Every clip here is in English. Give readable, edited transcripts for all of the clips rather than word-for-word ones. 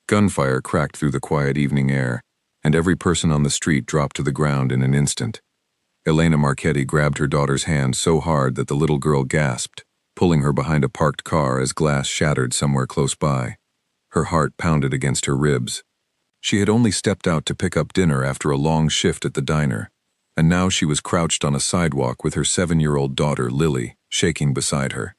Gunfire cracked through the quiet evening air, and every person on the street dropped to the ground in an instant. Elena Marchetti grabbed her daughter's hand so hard that the little girl gasped, pulling her behind a parked car as glass shattered somewhere close by. Her heart pounded against her ribs. She had only stepped out to pick up dinner after a long shift at the diner, and now she was crouched on a sidewalk with her 7-year-old daughter, Lily, shaking beside her.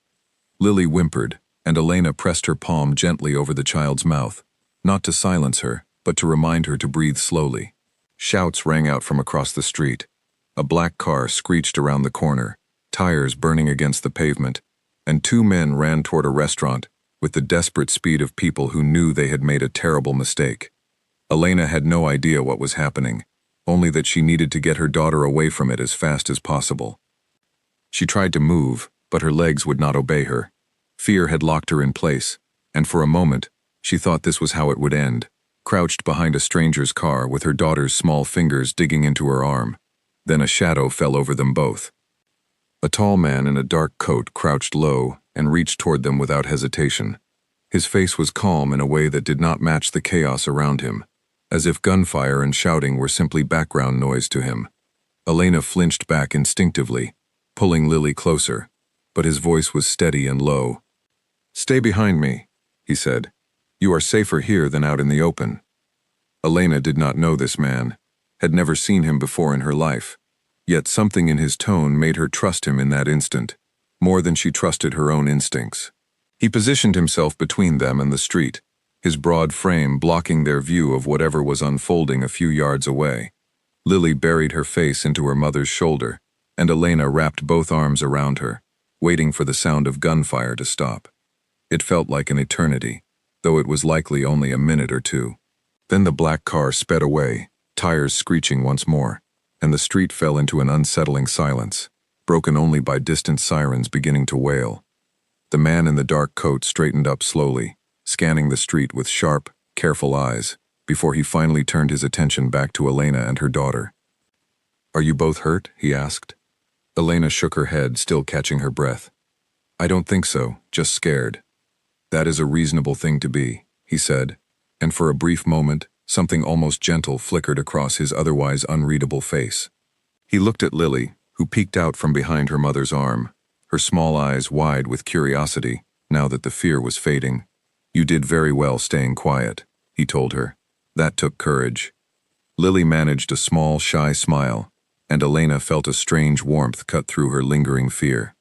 Lily whimpered, and Elena pressed her palm gently over the child's mouth, not to silence her, but to remind her to breathe slowly. Shouts rang out from across the street. A black car screeched around the corner, tires burning against the pavement, and 2 men ran toward a restaurant with the desperate speed of people who knew they had made a terrible mistake. Elena had no idea what was happening, only that she needed to get her daughter away from it as fast as possible. She tried to move, but her legs would not obey her. Fear had locked her in place, and for a moment, she thought this was how it would end, crouched behind a stranger's car with her daughter's small fingers digging into her arm. Then a shadow fell over them both. A tall man in a dark coat crouched low and reached toward them without hesitation. His face was calm in a way that did not match the chaos around him, as if gunfire and shouting were simply background noise to him. Elena flinched back instinctively, pulling Lily closer, but his voice was steady and low. "Stay behind me," he said. "You are safer here than out in the open." Elena did not know this man, had never seen him before in her life, yet something in his tone made her trust him in that instant, more than she trusted her own instincts. He positioned himself between them and the street, his broad frame blocking their view of whatever was unfolding a few yards away. Lily buried her face into her mother's shoulder, and Elena wrapped both arms around her, waiting for the sound of gunfire to stop. It felt like an eternity, though it was likely only a minute or two. Then the black car sped away, tires screeching once more, and the street fell into an unsettling silence, broken only by distant sirens beginning to wail. The man in the dark coat straightened up slowly, scanning the street with sharp, careful eyes, before he finally turned his attention back to Elena and her daughter. "Are you both hurt?" he asked. Elena shook her head, still catching her breath. "I don't think so, just scared." "That is a reasonable thing to be," he said, and for a brief moment, something almost gentle flickered across his otherwise unreadable face. He looked at Lily, who peeked out from behind her mother's arm, her small eyes wide with curiosity, now that the fear was fading. "You did very well staying quiet," he told her. "That took courage." Lily managed a small, shy smile, and Elena felt a strange warmth cut through her lingering fear.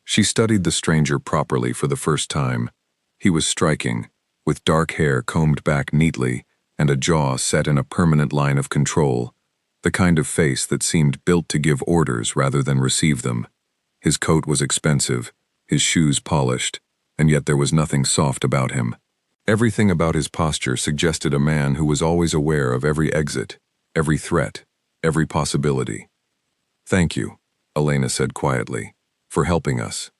She studied the stranger properly for the first time. He was striking, with dark hair combed back neatly and a jaw set in a permanent line of control, the kind of face that seemed built to give orders rather than receive them. His coat was expensive, his shoes polished, and yet there was nothing soft about him. Everything about his posture suggested a man who was always aware of every exit, every threat, every possibility. "Thank you," Elena said quietly, "for helping us."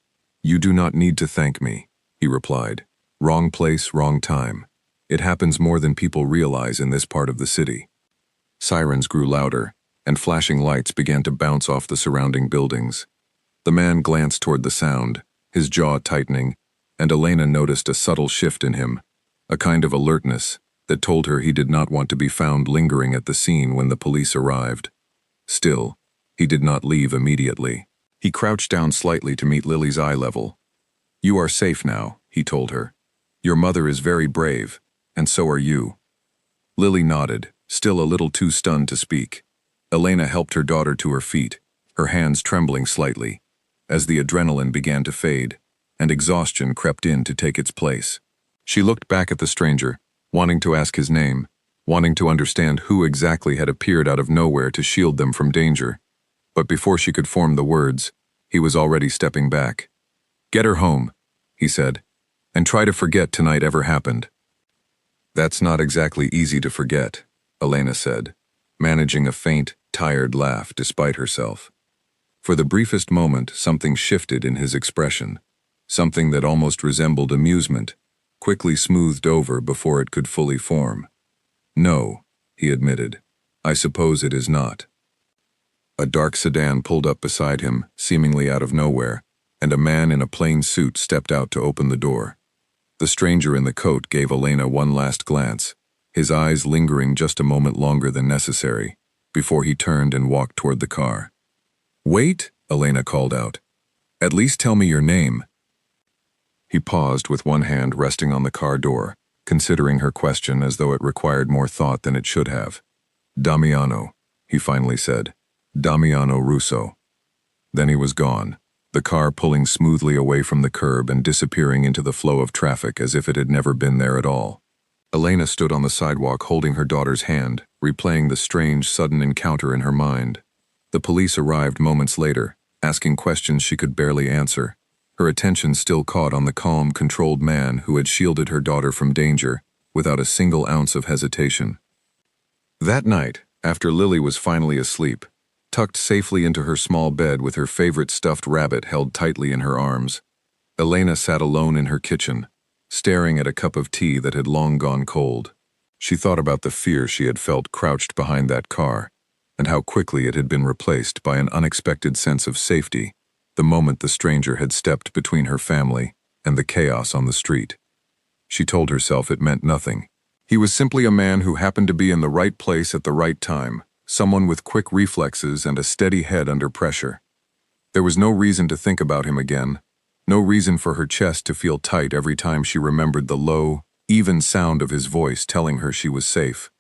"You do not need to thank me," he replied. "Wrong place, wrong time. It happens more than people realize in this part of the city." Sirens grew louder, and flashing lights began to bounce off the surrounding buildings. The man glanced toward the sound, his jaw tightening, and Elena noticed a subtle shift in him, a kind of alertness that told her he did not want to be found lingering at the scene when the police arrived. Still, he did not leave immediately. He crouched down slightly to meet Lily's eye level. "You are safe now," he told her. "Your mother is very brave, and so are you." Lily nodded, still a little too stunned to speak. Elena helped her daughter to her feet, her hands trembling slightly, as the adrenaline began to fade, and exhaustion crept in to take its place. She looked back at the stranger, wanting to ask his name, wanting to understand who exactly had appeared out of nowhere to shield them from danger. But before she could form the words, he was already stepping back. "Get her home," he said, "and try to forget tonight ever happened." "That's not exactly easy to forget," Elena said, managing a faint, tired laugh despite herself. For the briefest moment, something shifted in his expression, something that almost resembled amusement, quickly smoothed over before it could fully form. "No," he admitted, "I suppose it is not." A dark sedan pulled up beside him, seemingly out of nowhere, and a man in a plain suit stepped out to open the door. The stranger in the coat gave Elena one last glance, his eyes lingering just a moment longer than necessary, before he turned and walked toward the car. "Wait," Elena called out. "At least tell me your name." He paused with one hand resting on the car door, considering her question as though it required more thought than it should have. "Damiano," he finally said. "Damiano Russo." Then he was gone, the car pulling smoothly away from the curb and disappearing into the flow of traffic as if it had never been there at all. Elena stood on the sidewalk holding her daughter's hand, replaying the strange, sudden encounter in her mind. The police arrived moments later, asking questions she could barely answer, her attention still caught on the calm, controlled man who had shielded her daughter from danger, without a single ounce of hesitation. That night, after Lily was finally asleep, tucked safely into her small bed with her favorite stuffed rabbit held tightly in her arms, Elena sat alone in her kitchen, staring at a cup of tea that had long gone cold. She thought about the fear she had felt crouched behind that car, and how quickly it had been replaced by an unexpected sense of safety the moment the stranger had stepped between her family and the chaos on the street. She told herself it meant nothing. He was simply a man who happened to be in the right place at the right time, someone with quick reflexes and a steady head under pressure. There was no reason to think about him again, no reason for her chest to feel tight every time she remembered the low, even sound of his voice telling her she was safe.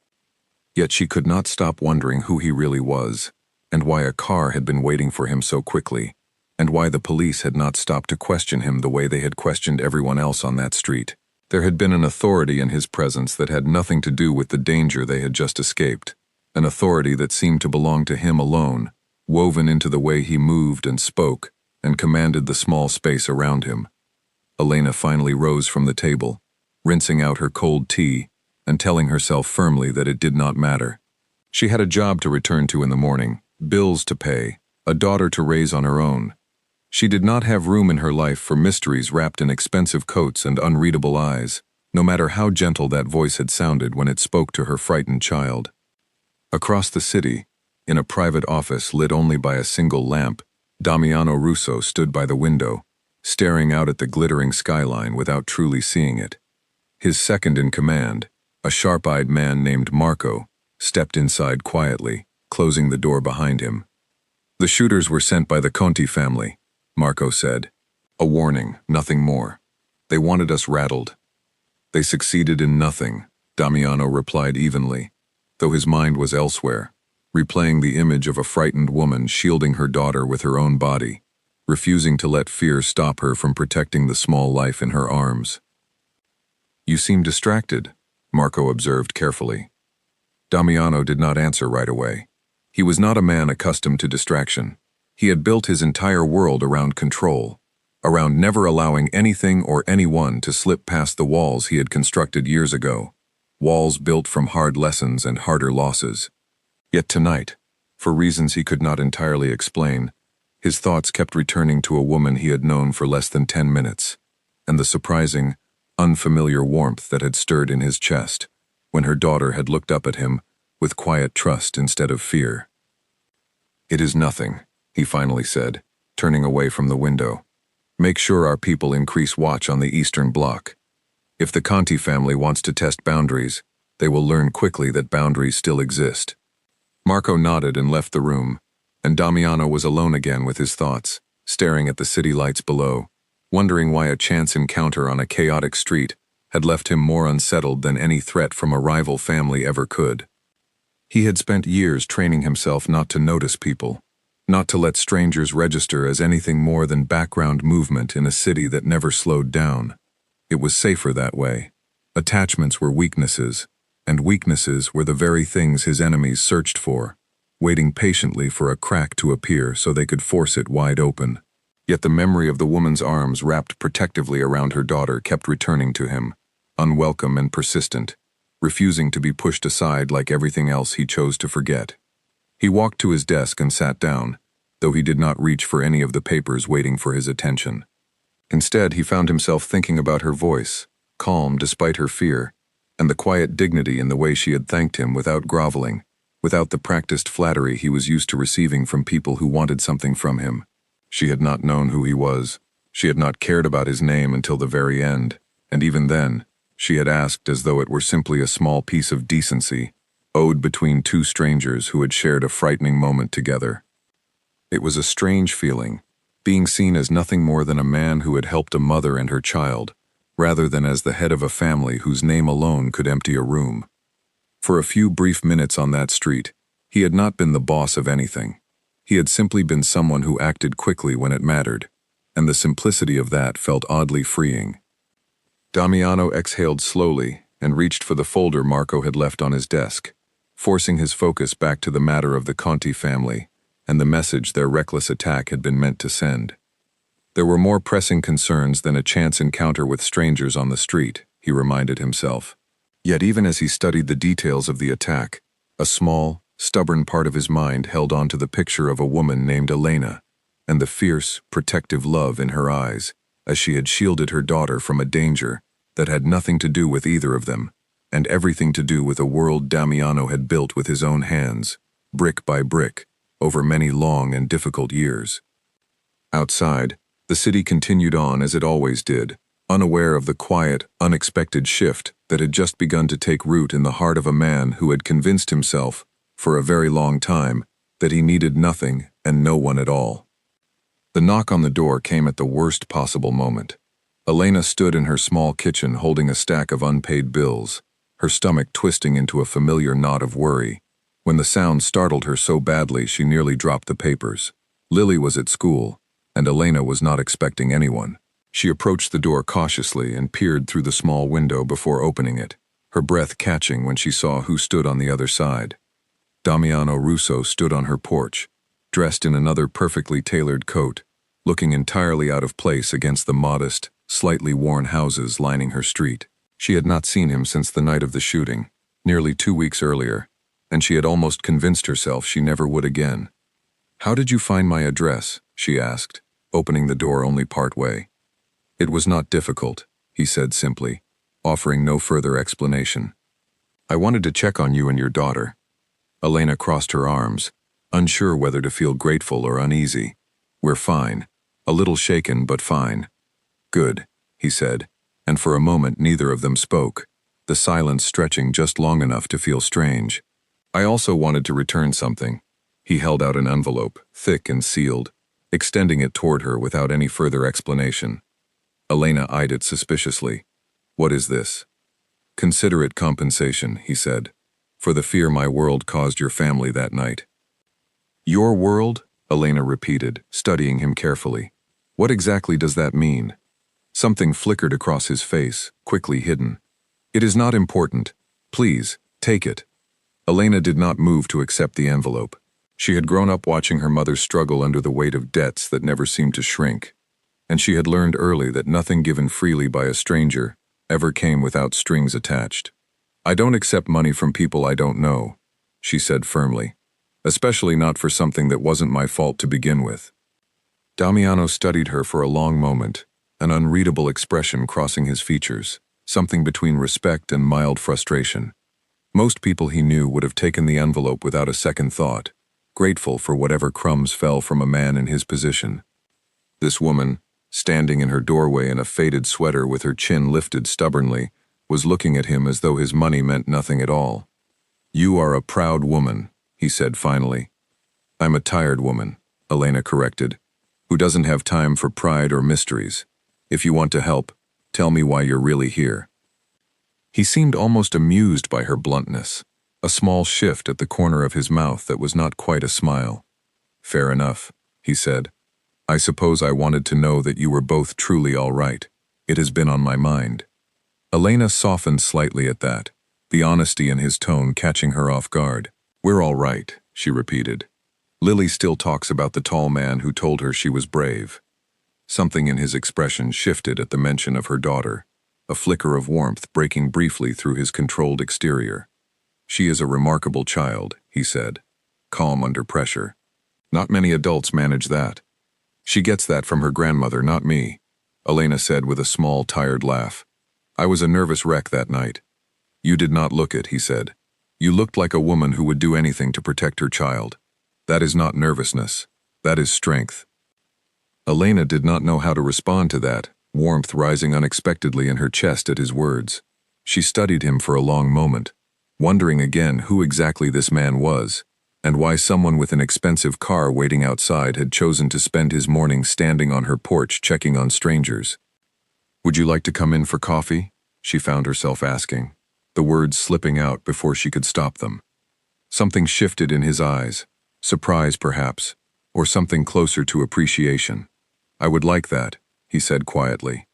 Yet she could not stop wondering who he really was, and why a car had been waiting for him so quickly, and why the police had not stopped to question him the way they had questioned everyone else on that street. There had been an authority in his presence that had nothing to do with the danger they had just escaped, an authority that seemed to belong to him alone, woven into the way he moved and spoke and commanded the small space around him. Elena finally rose from the table, rinsing out her cold tea and telling herself firmly that it did not matter. She had a job to return to in the morning, bills to pay, a daughter to raise on her own. She did not have room in her life for mysteries wrapped in expensive coats and unreadable eyes, no matter how gentle that voice had sounded when it spoke to her frightened child. Across the city, in a private office lit only by a single lamp, Damiano Russo stood by the window, staring out at the glittering skyline without truly seeing it. His second in command, a sharp-eyed man named Marco, stepped inside quietly, closing the door behind him. "The shooters were sent by the Conti family," Marco said. "A warning, nothing more. They wanted us rattled." "They succeeded in nothing," Damiano replied evenly, though his mind was elsewhere, replaying the image of a frightened woman shielding her daughter with her own body, refusing to let fear stop her from protecting the small life in her arms. "You seem distracted," Marco observed carefully. Damiano did not answer right away. He was not a man accustomed to distraction. He had built his entire world around control, around never allowing anything or anyone to slip past the walls he had constructed years ago, walls built from hard lessons and harder losses. Yet tonight, for reasons he could not entirely explain, his thoughts kept returning to a woman he had known for less than 10 minutes, and the surprising, unfamiliar warmth that had stirred in his chest when her daughter had looked up at him with quiet trust instead of fear. "It is nothing," he finally said, turning away from the window. "Make sure our people increase watch on the Eastern Bloc. If the Conti family wants to test boundaries, they will learn quickly that boundaries still exist." Marco nodded and left the room, and Damiano was alone again with his thoughts, staring at the city lights below, wondering why a chance encounter on a chaotic street had left him more unsettled than any threat from a rival family ever could. He had spent years training himself not to notice people, not to let strangers register as anything more than background movement in a city that never slowed down. It was safer that way. Attachments were weaknesses, and weaknesses were the very things his enemies searched for, waiting patiently for a crack to appear so they could force it wide open. Yet the memory of the woman's arms wrapped protectively around her daughter kept returning to him, unwelcome and persistent, refusing to be pushed aside like everything else he chose to forget. He walked to his desk and sat down, though he did not reach for any of the papers waiting for his attention. Instead, he found himself thinking about her voice, calm despite her fear, and the quiet dignity in the way she had thanked him without groveling, without the practiced flattery he was used to receiving from people who wanted something from him. She had not known who he was. She had not cared about his name until the very end, and even then, she had asked as though it were simply a small piece of decency, owed between two strangers who had shared a frightening moment together. It was a strange feeling, being seen as nothing more than a man who had helped a mother and her child, rather than as the head of a family whose name alone could empty a room. For a few brief minutes on that street, he had not been the boss of anything. He had simply been someone who acted quickly when it mattered, and the simplicity of that felt oddly freeing. Damiano exhaled slowly and reached for the folder Marco had left on his desk, forcing his focus back to the matter of the Conti family and the message their reckless attack had been meant to send. There were more pressing concerns than a chance encounter with strangers on the street, he reminded himself. Yet even as he studied the details of the attack, a small, stubborn part of his mind held on to the picture of a woman named Elena, and the fierce, protective love in her eyes, as she had shielded her daughter from a danger that had nothing to do with either of them, and everything to do with a world Damiano had built with his own hands, brick by brick, over many long and difficult years. Outside, the city continued on as it always did, unaware of the quiet, unexpected shift that had just begun to take root in the heart of a man who had convinced himself, for a very long time, that he needed nothing and no one at all. The knock on the door came at the worst possible moment. Elena stood in her small kitchen holding a stack of unpaid bills, her stomach twisting into a familiar knot of worry, when the sound startled her so badly she nearly dropped the papers. Lily was at school, and Elena was not expecting anyone. She approached the door cautiously and peered through the small window before opening it, her breath catching when she saw who stood on the other side. Damiano Russo stood on her porch, dressed in another perfectly tailored coat, looking entirely out of place against the modest, slightly worn houses lining her street. She had not seen him since the night of the shooting, nearly 2 weeks earlier, and she had almost convinced herself she never would again. "How did you find my address?" she asked, opening the door only part way. "It was not difficult," he said simply, offering no further explanation. "I wanted to check on you and your daughter." Elena crossed her arms, unsure whether to feel grateful or uneasy. "We're fine. A little shaken, but fine." "Good," he said, and for a moment neither of them spoke, the silence stretching just long enough to feel strange. "I also wanted to return something." He held out an envelope, thick and sealed, extending it toward her without any further explanation. Elena eyed it suspiciously. "What is this?" "Consider it compensation," he said, "for the fear my world caused your family that night." "Your world?" Elena repeated, studying him carefully. "What exactly does that mean?" Something flickered across his face, quickly hidden. "It is not important. Please, take it." Elena did not move to accept the envelope. She had grown up watching her mother struggle under the weight of debts that never seemed to shrink, and she had learned early that nothing given freely by a stranger ever came without strings attached. "I don't accept money from people I don't know," she said firmly, "especially not for something that wasn't my fault to begin with." Damiano studied her for a long moment, an unreadable expression crossing his features, something between respect and mild frustration. Most people he knew would have taken the envelope without a second thought, grateful for whatever crumbs fell from a man in his position. This woman, standing in her doorway in a faded sweater with her chin lifted stubbornly, was looking at him as though his money meant nothing at all. "You are a proud woman," he said finally. "I'm a tired woman," Elena corrected, "who doesn't have time for pride or mysteries. If you want to help, tell me why you're really here." He seemed almost amused by her bluntness, a small shift at the corner of his mouth that was not quite a smile. "Fair enough," he said. "I suppose I wanted to know that you were both truly all right. It has been on my mind." Elena softened slightly at that, the honesty in his tone catching her off guard. "We're all right," she repeated. "Lily still talks about the tall man who told her she was brave." Something in his expression shifted at the mention of her daughter, a flicker of warmth breaking briefly through his controlled exterior. "She is a remarkable child," he said, calm under pressure. "Not many adults manage that." "She gets that from her grandmother, not me," Elena said with a small, tired laugh. "I was a nervous wreck that night." "You did not look it," he said. "You looked like a woman who would do anything to protect her child. That is not nervousness. That is strength." Elena did not know how to respond to that, warmth rising unexpectedly in her chest at his words. She studied him for a long moment, wondering again who exactly this man was, and why someone with an expensive car waiting outside had chosen to spend his morning standing on her porch checking on strangers. "Would you like to come in for coffee?" she found herself asking, the words slipping out before she could stop them. Something shifted in his eyes, surprise perhaps, or something closer to appreciation. "I would like that," he said quietly.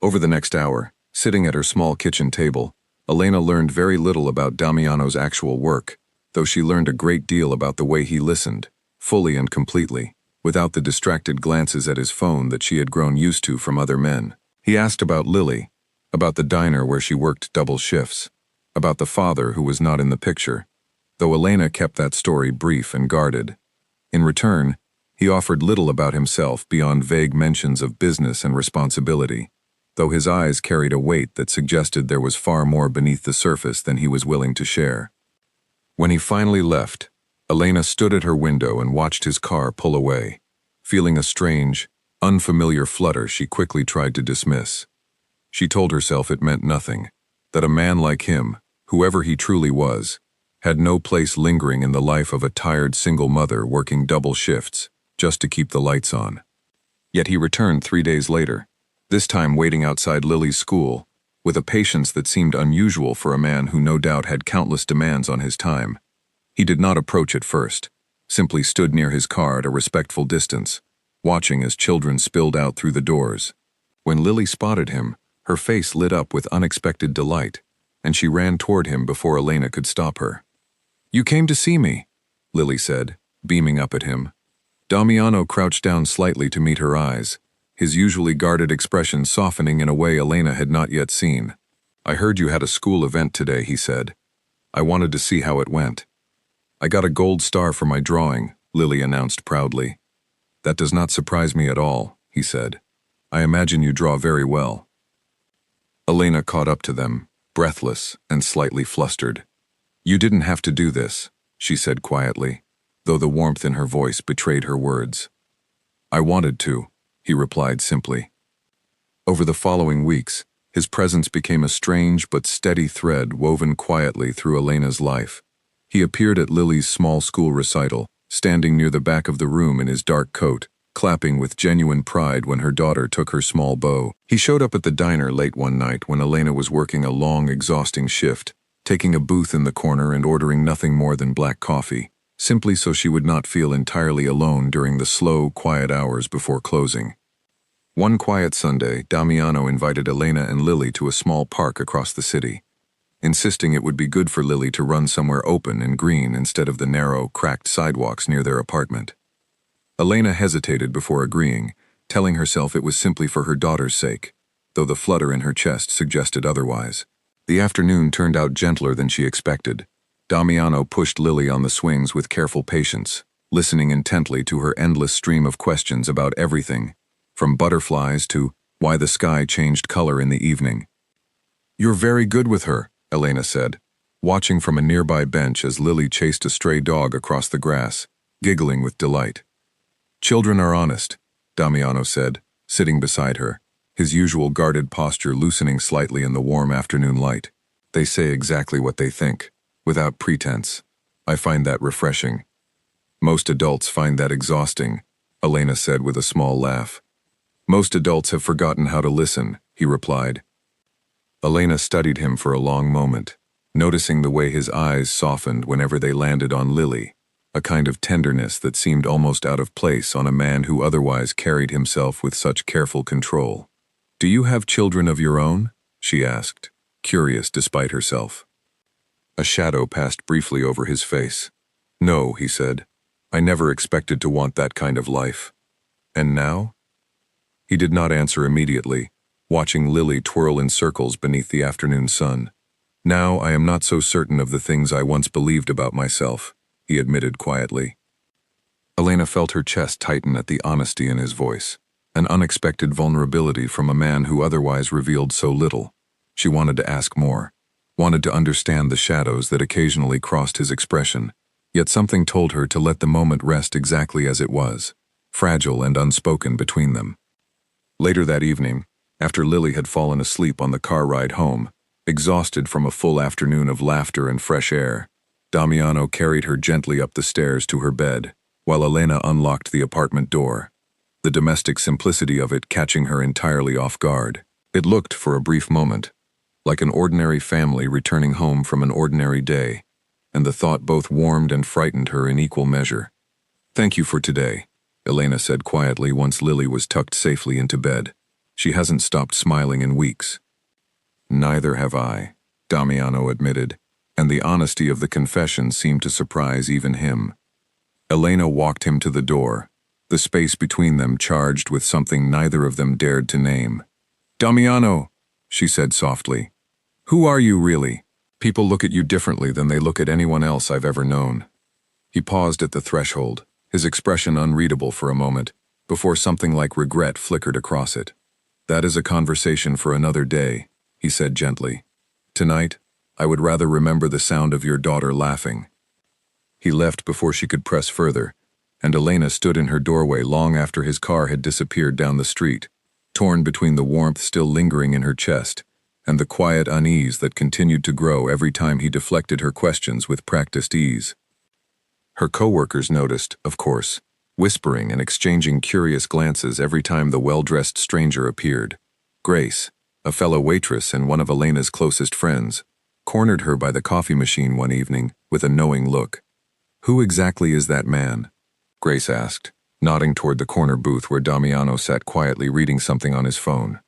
Over the next hour, sitting at her small kitchen table, Elena learned very little about Damiano's actual work, though she learned a great deal about the way he listened, fully and completely, without the distracted glances at his phone that she had grown used to from other men. He asked about Lily, about the diner where she worked double shifts, about the father who was not in the picture, though Elena kept that story brief and guarded. In return, he offered little about himself beyond vague mentions of business and responsibility, though his eyes carried a weight that suggested there was far more beneath the surface than he was willing to share. When he finally left, Elena stood at her window and watched his car pull away. Feeling a strange, unfamiliar flutter she quickly tried to dismiss. She told herself it meant nothing, that a man like him, whoever he truly was, had no place lingering in the life of a tired single mother working double shifts, just to keep the lights on. Yet he returned 3 days later, this time waiting outside Lily's school, with a patience that seemed unusual for a man who no doubt had countless demands on his time. He did not approach at first, simply stood near his car at a respectful distance, watching as children spilled out through the doors. When Lily spotted him, her face lit up with unexpected delight, and she ran toward him before Elena could stop her. "You came to see me," Lily said, beaming up at him. Damiano crouched down slightly to meet her eyes, his usually guarded expression softening in a way Elena had not yet seen. "I heard you had a school event today," he said. "I wanted to see how it went." "I got a gold star for my drawing," Lily announced proudly. "That does not surprise me at all," he said. "I imagine you draw very well." Elena caught up to them, breathless and slightly flustered. "You didn't have to do this," she said quietly, though the warmth in her voice betrayed her words. "I wanted to," he replied simply. Over the following weeks, his presence became a strange but steady thread woven quietly through Elena's life. He appeared at Lily's small school recital, standing near the back of the room in his dark coat, clapping with genuine pride when her daughter took her small bow. He showed up at the diner late one night when Elena was working a long, exhausting shift, taking a booth in the corner and ordering nothing more than black coffee, simply so she would not feel entirely alone during the slow, quiet hours before closing. One quiet Sunday, Damiano invited Elena and Lily to a small park across the city, insisting it would be good for Lily to run somewhere open and green instead of the narrow, cracked sidewalks near their apartment. Elena hesitated before agreeing, telling herself it was simply for her daughter's sake, though the flutter in her chest suggested otherwise. The afternoon turned out gentler than she expected. Damiano pushed Lily on the swings with careful patience, listening intently to her endless stream of questions about everything, from butterflies to why the sky changed color in the evening. "You're very good with her," Elena said, watching from a nearby bench as Lily chased a stray dog across the grass, giggling with delight. "Children are honest," Damiano said, sitting beside her, his usual guarded posture loosening slightly in the warm afternoon light. "They say exactly what they think, without pretense. I find that refreshing." "Most adults find that exhausting," Elena said with a small laugh. "Most adults have forgotten how to listen," he replied. Elena studied him for a long moment, noticing the way his eyes softened whenever they landed on Lily, a kind of tenderness that seemed almost out of place on a man who otherwise carried himself with such careful control. "Do you have children of your own?" she asked, curious despite herself. A shadow passed briefly over his face. "No," he said. "I never expected to want that kind of life." "And now?" He did not answer immediately, watching Lily twirl in circles beneath the afternoon sun. "Now I am not so certain of the things I once believed about myself," he admitted quietly. Elena felt her chest tighten at the honesty in his voice, an unexpected vulnerability from a man who otherwise revealed so little. She wanted to ask more, wanted to understand the shadows that occasionally crossed his expression, yet something told her to let the moment rest exactly as it was, fragile and unspoken between them. Later that evening, After Lily had fallen asleep on the car ride home, exhausted from a full afternoon of laughter and fresh air, Damiano carried her gently up the stairs to her bed, while Elena unlocked the apartment door, the domestic simplicity of it catching her entirely off guard. It looked, for a brief moment, like an ordinary family returning home from an ordinary day, and the thought both warmed and frightened her in equal measure. "Thank you for today," Elena said quietly once Lily was tucked safely into bed. "She hasn't stopped smiling in weeks." "Neither have I," Damiano admitted, and the honesty of the confession seemed to surprise even him. Elena walked him to the door, the space between them charged with something neither of them dared to name. "Damiano," she said softly, "who are you really? People look at you differently than they look at anyone else I've ever known." He paused at the threshold, his expression unreadable for a moment, before something like regret flickered across it. "That is a conversation for another day," he said gently. "Tonight, I would rather remember the sound of your daughter laughing." He left before she could press further, and Elena stood in her doorway long after his car had disappeared down the street, torn between the warmth still lingering in her chest and the quiet unease that continued to grow every time he deflected her questions with practiced ease. Her co-workers noticed, of course, whispering and exchanging curious glances every time the well-dressed stranger appeared. Grace, a fellow waitress and one of Elena's closest friends, cornered her by the coffee machine one evening with a knowing look. "Who exactly is that man?" Grace asked, nodding toward the corner booth where Damiano sat quietly reading something on his phone.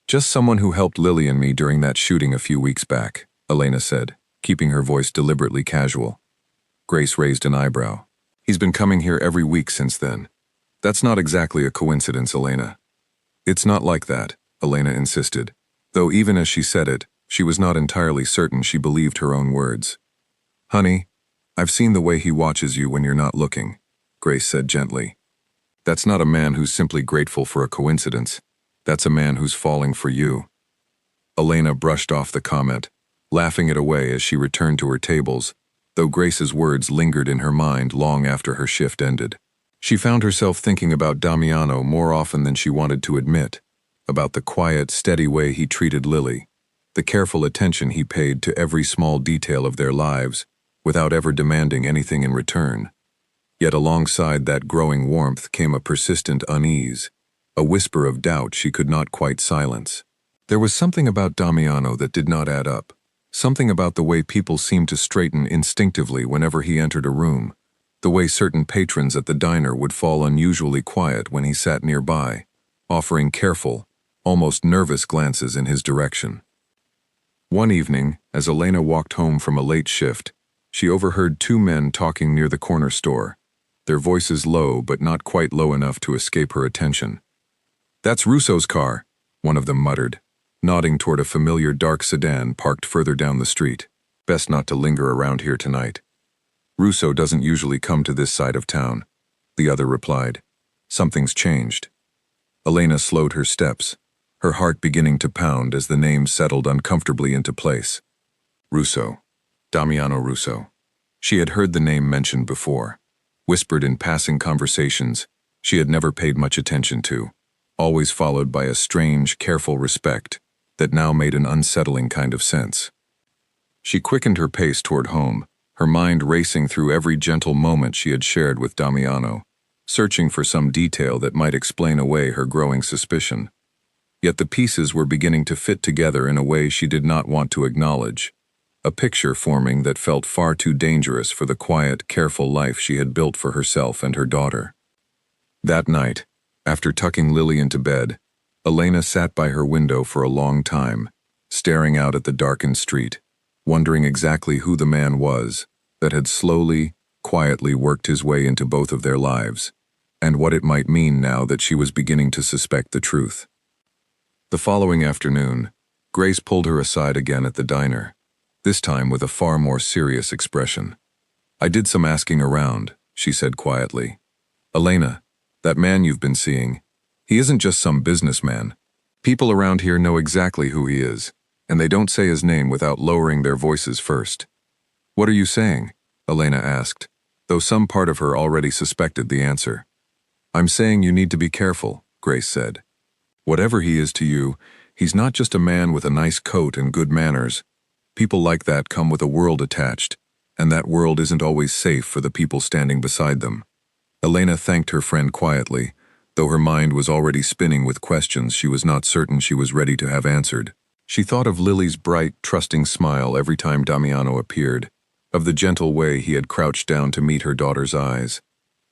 "Just someone who helped Lily and me during that shooting a few weeks back," Elena said, keeping her voice deliberately casual. Grace raised an eyebrow. "He's been coming here every week since then." "That's not exactly a coincidence, Elena." "It's not like that," Elena insisted, though even as she said it, she was not entirely certain she believed her own words. "Honey, I've seen the way he watches you when you're not looking," Grace said gently. "That's not a man who's simply grateful for a coincidence. That's a man who's falling for you." Elena brushed off the comment, laughing it away as she returned to her tables, though Grace's words lingered in her mind long after her shift ended. She found herself thinking about Damiano more often than she wanted to admit, about the quiet, steady way he treated Lily, the careful attention he paid to every small detail of their lives, without ever demanding anything in return. Yet alongside that growing warmth came a persistent unease, a whisper of doubt she could not quite silence. There was something about Damiano that did not add up, something about the way people seemed to straighten instinctively whenever he entered a room, the way certain patrons at the diner would fall unusually quiet when he sat nearby, offering careful, almost nervous glances in his direction. One evening, as Elena walked home from a late shift, she overheard two men talking near the corner store, their voices low but not quite low enough to escape her attention. "That's Russo's car," one of them muttered, nodding toward a familiar dark sedan parked further down the street. "Best not to linger around here tonight. Russo doesn't usually come to this side of town," the other replied. "Something's changed." Elena slowed her steps, her heart beginning to pound as the name settled uncomfortably into place. Russo. Damiano Russo. She had heard the name mentioned before, whispered in passing conversations she had never paid much attention to, always followed by a strange, careful respect that now made an unsettling kind of sense. She quickened her pace toward home, her mind racing through every gentle moment she had shared with Damiano, searching for some detail that might explain away her growing suspicion. Yet the pieces were beginning to fit together in a way she did not want to acknowledge, a picture forming that felt far too dangerous for the quiet, careful life she had built for herself and her daughter. That night, after tucking Lily into bed, Elena sat by her window for a long time, staring out at the darkened street, wondering exactly who the man was that had slowly, quietly worked his way into both of their lives, and what it might mean now that she was beginning to suspect the truth. The following afternoon, Grace pulled her aside again at the diner, this time with a far more serious expression. "I did some asking around," she said quietly. "Elena, that man you've been seeing, he isn't just some businessman. People around here know exactly who he is, and they don't say his name without lowering their voices first." "What are you saying?" Elena asked, though some part of her already suspected the answer. "I'm saying you need to be careful," Grace said. Whatever he is to you, he's not just a man with a nice coat and good manners. People like that come with a world attached, and that world isn't always safe for the people standing beside them. Elena thanked her friend quietly, though her mind was already spinning with questions she was not certain she was ready to have answered. She thought of Lily's bright, trusting smile every time Damiano appeared, of the gentle way he had crouched down to meet her daughter's eyes,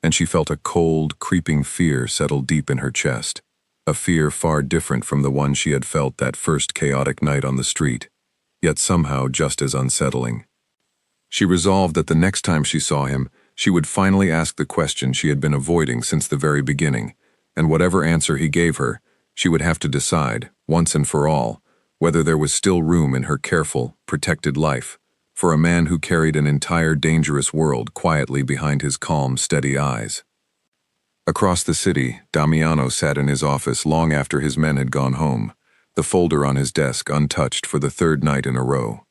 and she felt a cold, creeping fear settle deep in her chest, a fear far different from the one she had felt that first chaotic night on the street, yet somehow just as unsettling. She resolved that the next time she saw him, she would finally ask the question she had been avoiding since the very beginning, and whatever answer he gave her, she would have to decide, once and for all, whether there was still room in her careful, protected life for a man who carried an entire dangerous world quietly behind his calm, steady eyes. Across the city, Damiano sat in his office long after his men had gone home, the folder on his desk untouched for the third night in a row.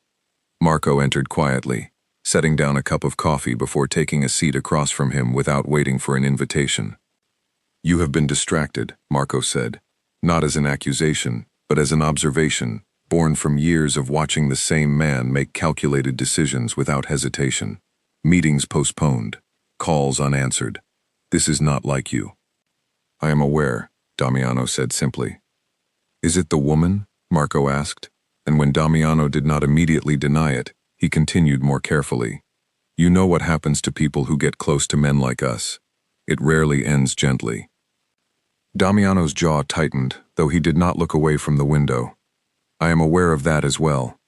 Marco entered quietly, setting down a cup of coffee before taking a seat across from him without waiting for an invitation. "You have been distracted," Marco said, not as an accusation, but as an observation, born from years of watching the same man make calculated decisions without hesitation. Meetings postponed, calls unanswered. This is not like you. "I am aware," Damiano said simply. "Is it the woman?" Marco asked, and when Damiano did not immediately deny it, he continued more carefully. "You know what happens to people who get close to men like us. It rarely ends gently." Damiano's jaw tightened, though he did not look away from the window. "I am aware of that as well."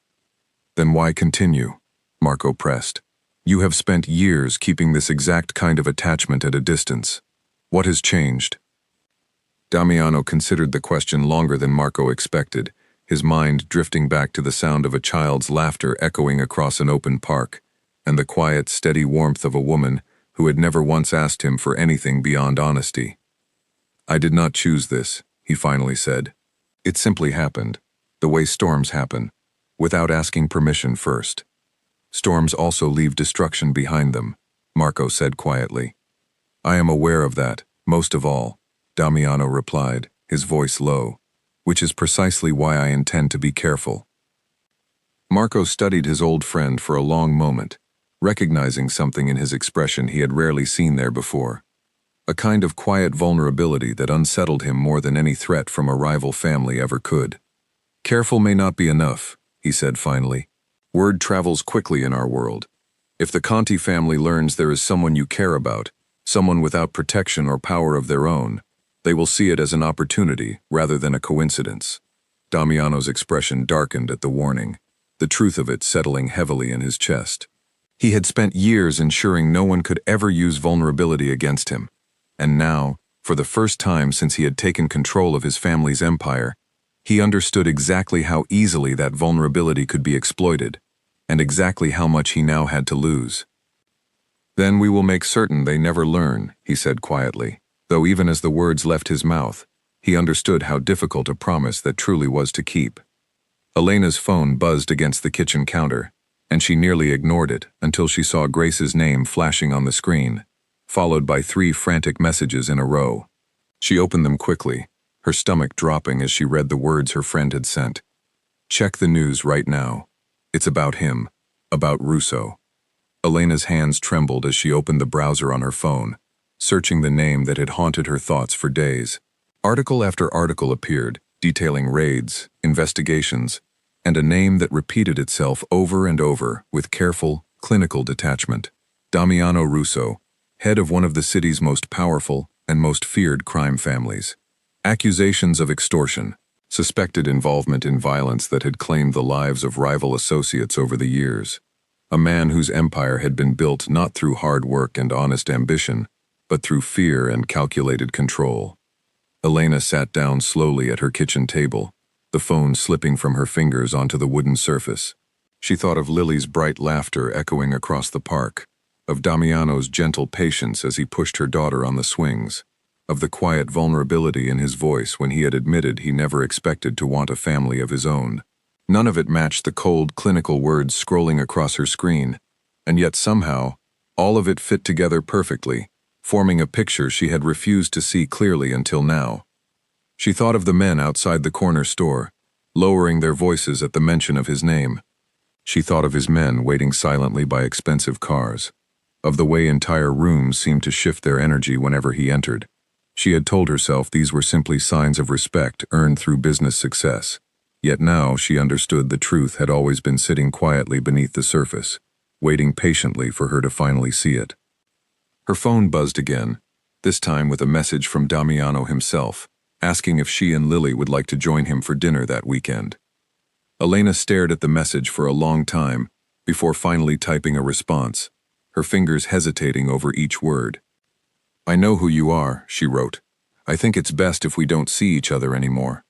"Then why continue?" Marco pressed. "You have spent years keeping this exact kind of attachment at a distance. What has changed?" Damiano considered the question longer than Marco expected, his mind drifting back to the sound of a child's laughter echoing across an open park, and the quiet, steady warmth of a woman who had never once asked him for anything beyond honesty. "I did not choose this," he finally said. "It simply happened, the way storms happen, without asking permission first. Storms also leave destruction behind them," Marco said quietly. "I am aware of that, most of all," Damiano replied, his voice low, "which is precisely why I intend to be careful." Marco studied his old friend for a long moment, recognizing something in his expression he had rarely seen there before. A kind of quiet vulnerability that unsettled him more than any threat from a rival family ever could. "Careful may not be enough," he said finally. "Word travels quickly in our world. If the Conti family learns there is someone you care about, someone without protection or power of their own, they will see it as an opportunity rather than a coincidence." Damiano's expression darkened at the warning, the truth of it settling heavily in his chest. He had spent years ensuring no one could ever use vulnerability against him, and now, for the first time since he had taken control of his family's empire, he understood exactly how easily that vulnerability could be exploited, and exactly how much he now had to lose. "Then we will make certain they never learn," he said quietly, though even as the words left his mouth, he understood how difficult a promise that truly was to keep. Elena's phone buzzed against the kitchen counter, and she nearly ignored it until she saw Grace's name flashing on the screen, followed by 3 frantic messages in a row. She opened them quickly, her stomach dropping as she read the words her friend had sent. "Check the news right now. It's about him, about Russo." Elena's hands trembled as she opened the browser on her phone, searching the name that had haunted her thoughts for days. Article after article appeared, detailing raids, investigations, and a name that repeated itself over and over with careful, clinical detachment. Damiano Russo, head of one of the city's most powerful and most feared crime families. Accusations of extortion, suspected involvement in violence that had claimed the lives of rival associates over the years. A man whose empire had been built not through hard work and honest ambition, but through fear and calculated control. Elena sat down slowly at her kitchen table, the phone slipping from her fingers onto the wooden surface. She thought of Lily's bright laughter echoing across the park, of Damiano's gentle patience as he pushed her daughter on the swings, of the quiet vulnerability in his voice when he had admitted he never expected to want a family of his own. None of it matched the cold, clinical words scrolling across her screen, and yet somehow, all of it fit together perfectly, forming a picture she had refused to see clearly until now. She thought of the men outside the corner store, lowering their voices at the mention of his name. She thought of his men waiting silently by expensive cars, of the way entire rooms seemed to shift their energy whenever he entered. She had told herself these were simply signs of respect earned through business success. Yet now she understood the truth had always been sitting quietly beneath the surface, waiting patiently for her to finally see it. Her phone buzzed again, this time with a message from Damiano himself, asking if she and Lily would like to join him for dinner that weekend. Elena stared at the message for a long time before finally typing a response, her fingers hesitating over each word. "I know who you are," she wrote. "I think it's best if we don't see each other anymore."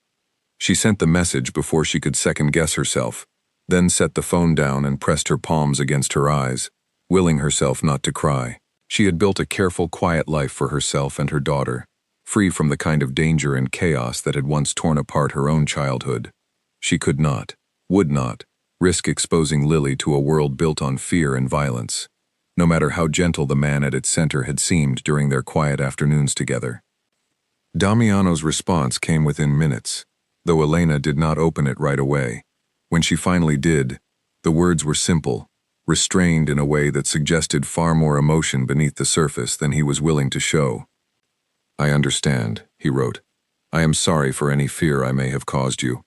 She sent the message before she could second-guess herself, then set the phone down and pressed her palms against her eyes, willing herself not to cry. She had built a careful, quiet life for herself and her daughter, free from the kind of danger and chaos that had once torn apart her own childhood. She could not, would not, risk exposing Lily to a world built on fear and violence, no matter how gentle the man at its center had seemed during their quiet afternoons together. Damiano's response came within minutes, though Elena did not open it right away. When she finally did, the words were simple, restrained in a way that suggested far more emotion beneath the surface than he was willing to show. "I understand," he wrote. "I am sorry for any fear I may have caused you."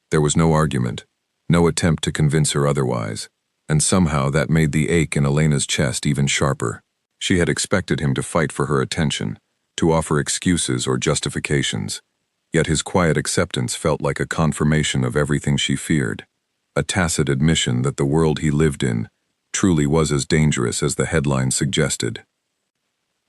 There was no argument, no attempt to convince her otherwise, and somehow that made the ache in Elena's chest even sharper. She had expected him to fight for her attention, to offer excuses or justifications, yet his quiet acceptance felt like a confirmation of everything she feared, a tacit admission that the world he lived in truly was as dangerous as the headlines suggested.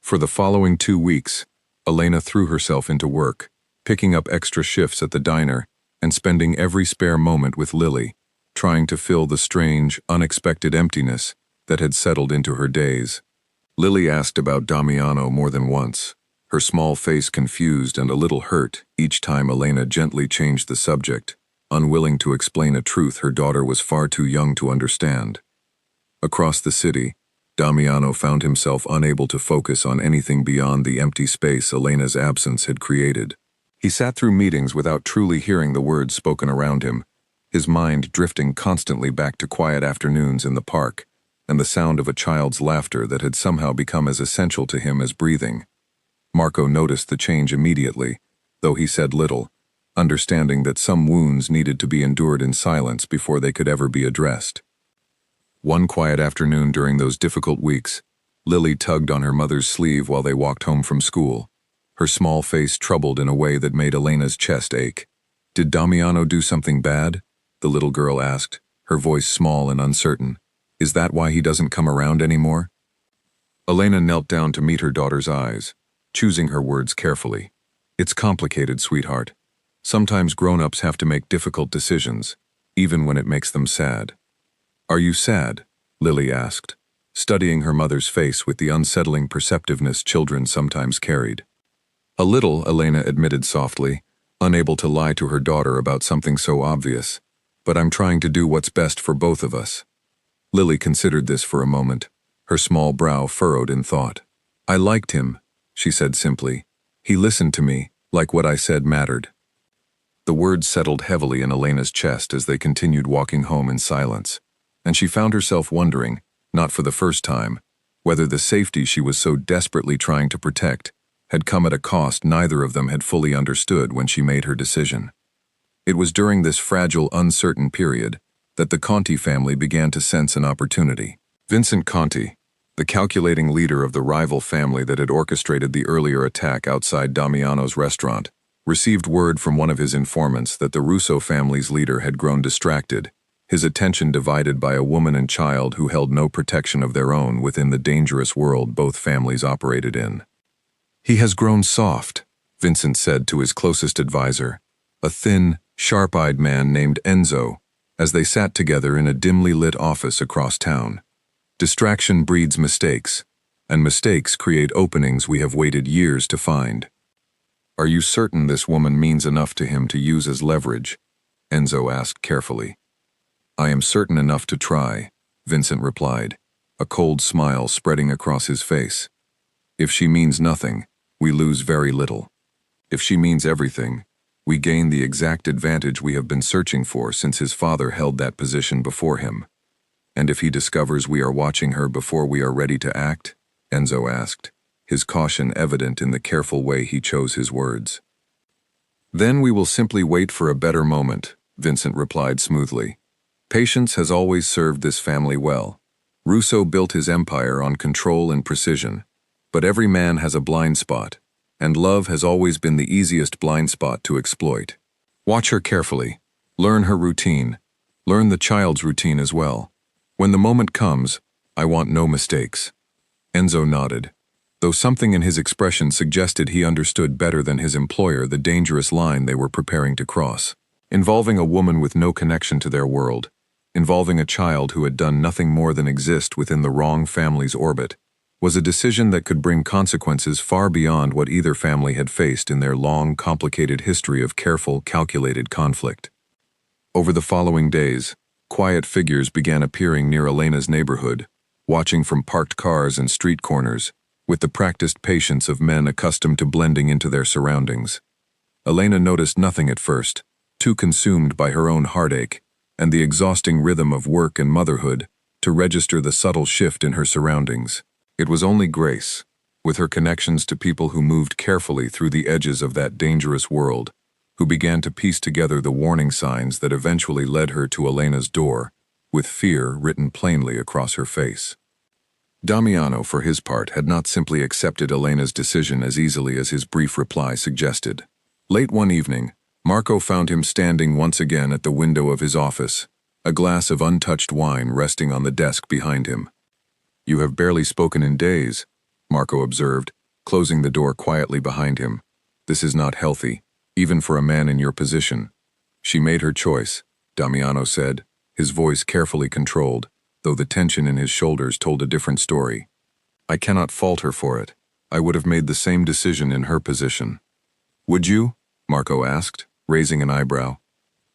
For the following 2 weeks, Elena threw herself into work, picking up extra shifts at the diner and spending every spare moment with Lily, trying to fill the strange, unexpected emptiness that had settled into her days. Lily asked about Damiano more than once, her small face confused and a little hurt each time Elena gently changed the subject, unwilling to explain a truth her daughter was far too young to understand. Across the city, Damiano found himself unable to focus on anything beyond the empty space Elena's absence had created. He sat through meetings without truly hearing the words spoken around him, his mind drifting constantly back to quiet afternoons in the park and the sound of a child's laughter that had somehow become as essential to him as breathing. Marco noticed the change immediately, though he said little, understanding that some wounds needed to be endured in silence before they could ever be addressed. One quiet afternoon during those difficult weeks, Lily tugged on her mother's sleeve while they walked home from school, her small face troubled in a way that made Elena's chest ache. "Did Damiano do something bad?" the little girl asked, her voice small and uncertain. "Is that why he doesn't come around anymore?" Elena knelt down to meet her daughter's eyes, choosing her words carefully. "It's complicated, sweetheart. Sometimes grown-ups have to make difficult decisions, even when it makes them sad." "Are you sad?" Lily asked, studying her mother's face with the unsettling perceptiveness children sometimes carried. "A little," Elena admitted softly, unable to lie to her daughter about something so obvious. "But I'm trying to do what's best for both of us." Lily considered this for a moment, her small brow furrowed in thought. "I liked him," she said simply. "He listened to me, like what I said mattered." The words settled heavily in Elena's chest as they continued walking home in silence, and she found herself wondering, not for the first time, whether the safety she was so desperately trying to protect had come at a cost neither of them had fully understood when she made her decision. It was during this fragile, uncertain period that the Conti family began to sense an opportunity. Vincent Conti, the calculating leader of the rival family that had orchestrated the earlier attack outside Damiano's restaurant, received word from one of his informants that the Russo family's leader had grown distracted, his attention divided by a woman and child who held no protection of their own within the dangerous world both families operated in. "He has grown soft," Vincent said to his closest advisor, a thin, sharp-eyed man named Enzo, as they sat together in a dimly lit office across town. "Distraction breeds mistakes, and mistakes create openings we have waited years to find." "Are you certain this woman means enough to him to use as leverage?" Enzo asked carefully. "I am certain enough to try," Vincent replied, a cold smile spreading across his face. "If she means nothing, we lose very little." If she means everything, we gain the exact advantage we have been searching for since his father held that position before him. And if he discovers we are watching her before we are ready to act? Enzo asked, his caution evident in the careful way he chose his words. Then we will simply wait for a better moment, Vincent replied smoothly. Patience has always served this family well. Russo built his empire on control and precision, but every man has a blind spot, and love has always been the easiest blind spot to exploit. Watch her carefully. Learn her routine. Learn the child's routine as well. When the moment comes, I want no mistakes. Enzo nodded, though something in his expression suggested he understood better than his employer the dangerous line they were preparing to cross. Involving a woman with no connection to their world, involving a child who had done nothing more than exist within the wrong family's orbit, was a decision that could bring consequences far beyond what either family had faced in their long, complicated history of careful, calculated conflict. Over the following days, quiet figures began appearing near Elena's neighborhood, watching from parked cars and street corners, with the practiced patience of men accustomed to blending into their surroundings. Elena noticed nothing at first, too consumed by her own heartache and the exhausting rhythm of work and motherhood to register the subtle shift in her surroundings. It was only Grace, with her connections to people who moved carefully through the edges of that dangerous world, who began to piece together the warning signs that eventually led her to Elena's door, with fear written plainly across her face. Damiano, for his part, had not simply accepted Elena's decision as easily as his brief reply suggested. Late one evening, Marco found him standing once again at the window of his office, a glass of untouched wine resting on the desk behind him. You have barely spoken in days, Marco observed, closing the door quietly behind him. This is not healthy, even for a man in your position. She made her choice, Damiano said, his voice carefully controlled, though the tension in his shoulders told a different story. I cannot fault her for it. I would have made the same decision in her position. Would you? Marco asked, raising an eyebrow.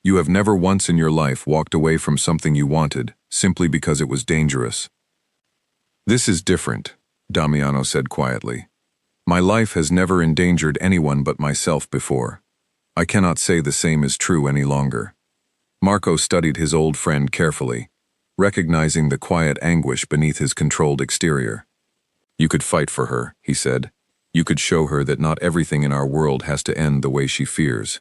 You have never once in your life walked away from something you wanted, simply because it was dangerous. This is different, Damiano said quietly. My life has never endangered anyone but myself before. I cannot say the same is true any longer. Marco studied his old friend carefully, recognizing the quiet anguish beneath his controlled exterior. You could fight for her, he said. You could show her that not everything in our world has to end the way she fears.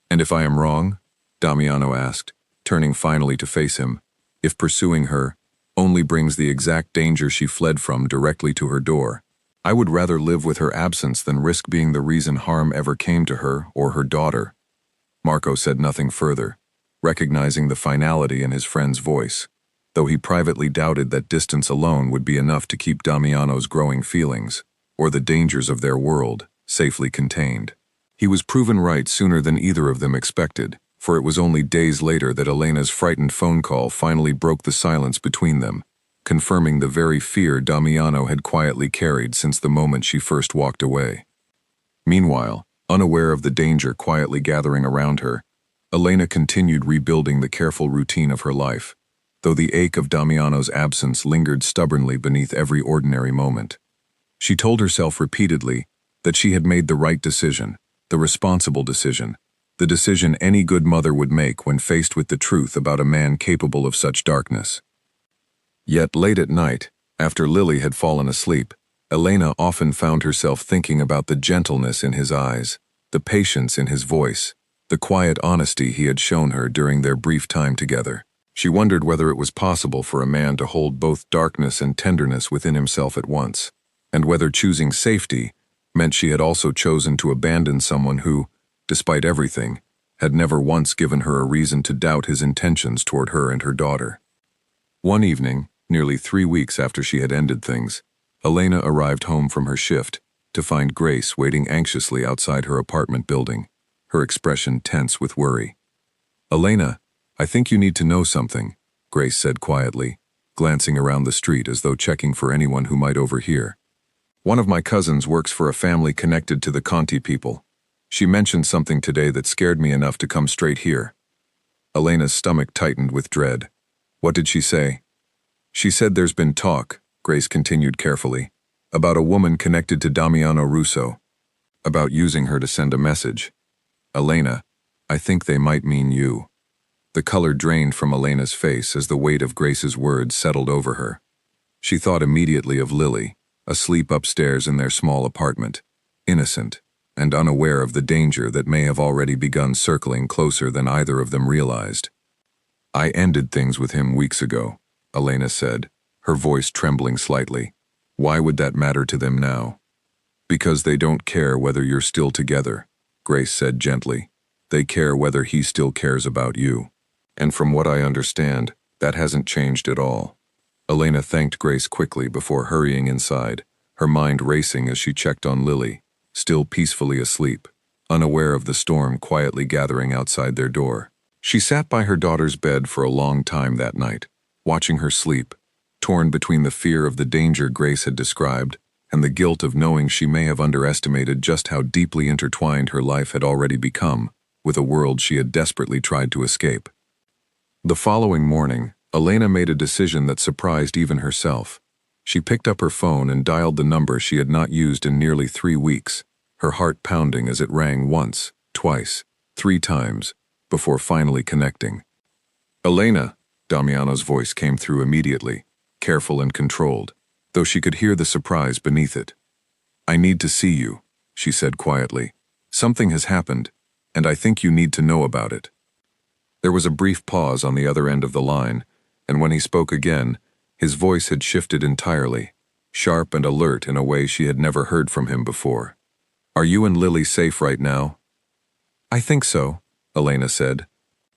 And if I am wrong? Damiano asked, turning finally to face him. If pursuing her only brings the exact danger she fled from directly to her door, I would rather live with her absence than risk being the reason harm ever came to her or her daughter. Marco said nothing further, recognizing the finality in his friend's voice, though he privately doubted that distance alone would be enough to keep Damiano's growing feelings, or the dangers of their world, safely contained. He was proven right sooner than either of them expected, for it was only days later that Elena's frightened phone call finally broke the silence between them, confirming the very fear Damiano had quietly carried since the moment she first walked away. Meanwhile, unaware of the danger quietly gathering around her, Elena continued rebuilding the careful routine of her life, though the ache of Damiano's absence lingered stubbornly beneath every ordinary moment. She told herself repeatedly that she had made the right decision, the responsible decision, the decision any good mother would make when faced with the truth about a man capable of such darkness. Yet late at night, after Lily had fallen asleep, Elena often found herself thinking about the gentleness in his eyes, the patience in his voice, the quiet honesty he had shown her during their brief time together. She wondered whether it was possible for a man to hold both darkness and tenderness within himself at once, and whether choosing safety meant she had also chosen to abandon someone who, despite everything, had never once given her a reason to doubt his intentions toward her and her daughter. One evening, nearly 3 weeks after she had ended things, Elena arrived home from her shift to find Grace waiting anxiously outside her apartment building, her expression tense with worry. Elena, I think you need to know something, Grace said quietly, glancing around the street as though checking for anyone who might overhear. One of my cousins works for a family connected to the Conti people. She mentioned something today that scared me enough to come straight here. Elena's stomach tightened with dread. What did she say? She said there's been talk, Grace continued carefully, about a woman connected to Damiano Russo. About using her to send a message. Elena, I think they might mean you. The color drained from Elena's face as the weight of Grace's words settled over her. She thought immediately of Lily, asleep upstairs in their small apartment, innocent and unaware of the danger that may have already begun circling closer than either of them realized. I ended things with him weeks ago, Elena said, her voice trembling slightly. Why would that matter to them now? Because they don't care whether you're still together, Grace said gently. They care whether he still cares about you. And from what I understand, that hasn't changed at all. Elena thanked Grace quickly before hurrying inside, her mind racing as she checked on Lily, still peacefully asleep, unaware of the storm quietly gathering outside their door. She sat by her daughter's bed for a long time that night, watching her sleep, torn between the fear of the danger Grace had described and the guilt of knowing she may have underestimated just how deeply intertwined her life had already become with a world she had desperately tried to escape. The following morning, Elena made a decision that surprised even herself. She picked up her phone and dialed the number she had not used in nearly 3 weeks, her heart pounding as it rang once, twice, 3 times, before finally connecting. Elena, Damiano's voice came through immediately, careful and controlled, though she could hear the surprise beneath it. I need to see you, she said quietly. Something has happened, and I think you need to know about it. There was a brief pause on the other end of the line, and when he spoke again, his voice had shifted entirely, sharp and alert in a way she had never heard from him before. Are you and Lily safe right now? I think so, Elena said.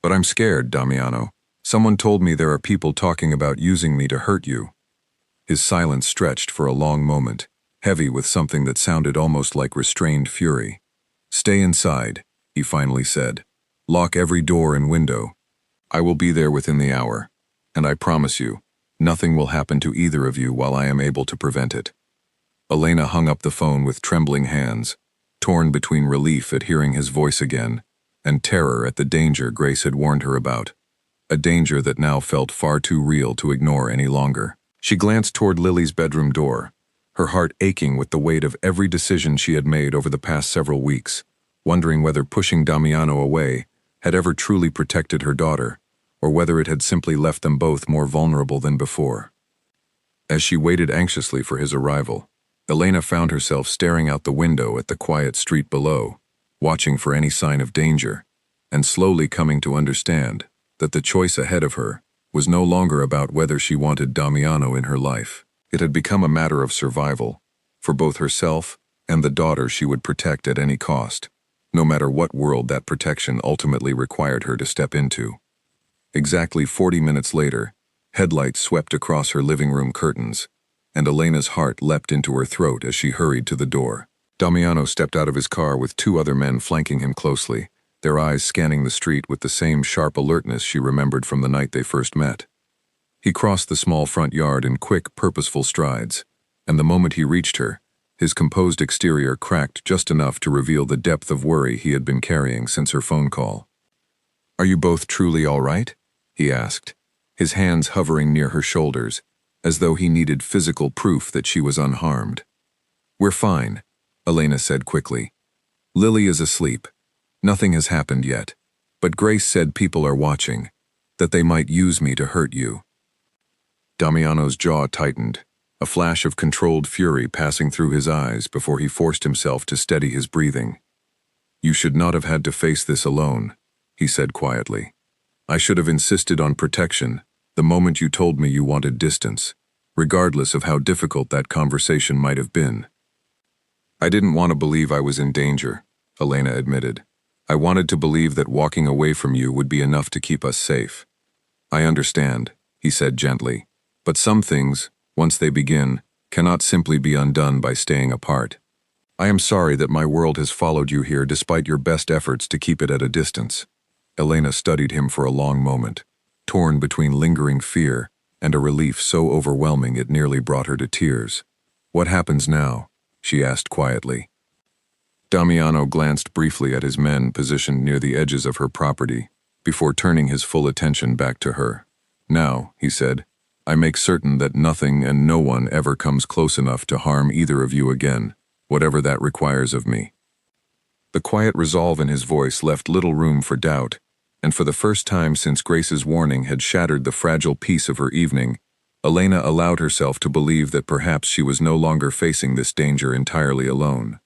But I'm scared, Damiano. Someone told me there are people talking about using me to hurt you. His silence stretched for a long moment, heavy with something that sounded almost like restrained fury. Stay inside, he finally said. Lock every door and window. I will be there within the hour, and I promise you, nothing will happen to either of you while I am able to prevent it. Elena hung up the phone with trembling hands, torn between relief at hearing his voice again and terror at the danger Grace had warned her about, a danger that now felt far too real to ignore any longer. She glanced toward Lily's bedroom door, her heart aching with the weight of every decision she had made over the past several weeks, wondering whether pushing Damiano away had ever truly protected her daughter, or whether it had simply left them both more vulnerable than before. As she waited anxiously for his arrival, Elena found herself staring out the window at the quiet street below, watching for any sign of danger, and slowly coming to understand that the choice ahead of her was no longer about whether she wanted Damiano in her life. It had become a matter of survival, for both herself and the daughter she would protect at any cost, no matter what world that protection ultimately required her to step into. Exactly 40 minutes later, headlights swept across her living room curtains, and Elena's heart leapt into her throat as she hurried to the door. Damiano stepped out of his car with 2 other men flanking him closely, their eyes scanning the street with the same sharp alertness she remembered from the night they first met. He crossed the small front yard in quick, purposeful strides, and the moment he reached her, his composed exterior cracked just enough to reveal the depth of worry he had been carrying since her phone call. Are you both truly all right? He asked, his hands hovering near her shoulders, as though he needed physical proof that she was unharmed. We're fine, Elena said quickly. Lily is asleep. Nothing has happened yet, but Grace said people are watching, that they might use me to hurt you. Damiano's jaw tightened, a flash of controlled fury passing through his eyes before he forced himself to steady his breathing. You should not have had to face this alone, he said quietly. I should have insisted on protection the moment you told me you wanted distance, regardless of how difficult that conversation might have been. I didn't want to believe I was in danger, Elena admitted. I wanted to believe that walking away from you would be enough to keep us safe. I understand, he said gently, but some things, once they begin, cannot simply be undone by staying apart. I am sorry that my world has followed you here despite your best efforts to keep it at a distance. Elena studied him for a long moment, torn between lingering fear and a relief so overwhelming it nearly brought her to tears. What happens now? She asked quietly. Damiano glanced briefly at his men positioned near the edges of her property, before turning his full attention back to her. Now, he said, I make certain that nothing and no one ever comes close enough to harm either of you again, whatever that requires of me. The quiet resolve in his voice left little room for doubt, and for the first time since Grace's warning had shattered the fragile peace of her evening, Elena allowed herself to believe that perhaps she was no longer facing this danger entirely alone.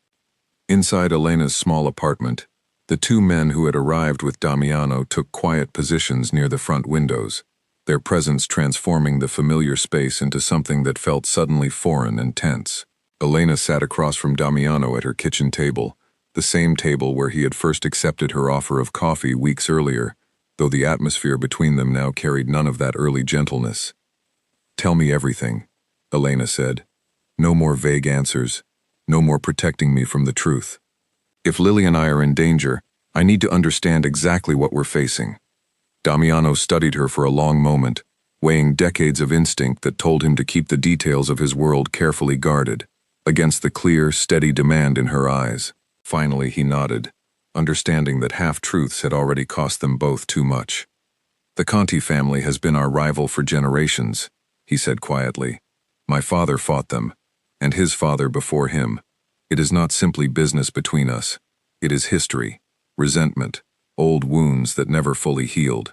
Inside Elena's small apartment, the two men who had arrived with Damiano took quiet positions near the front windows, their presence transforming the familiar space into something that felt suddenly foreign and tense. Elena sat across from Damiano at her kitchen table, the same table where he had first accepted her offer of coffee weeks earlier, though the atmosphere between them now carried none of that early gentleness. "Tell me everything," Elena said. "No more vague answers, no more protecting me from the truth. If Lily and I are in danger, I need to understand exactly what we're facing." Damiano studied her for a long moment, weighing decades of instinct that told him to keep the details of his world carefully guarded, against the clear, steady demand in her eyes. Finally, he nodded, understanding that half-truths had already cost them both too much. "The Conti family has been our rival for generations," he said quietly. "My father fought them, and his father before him. It is not simply business between us. It is history, resentment, old wounds that never fully healed.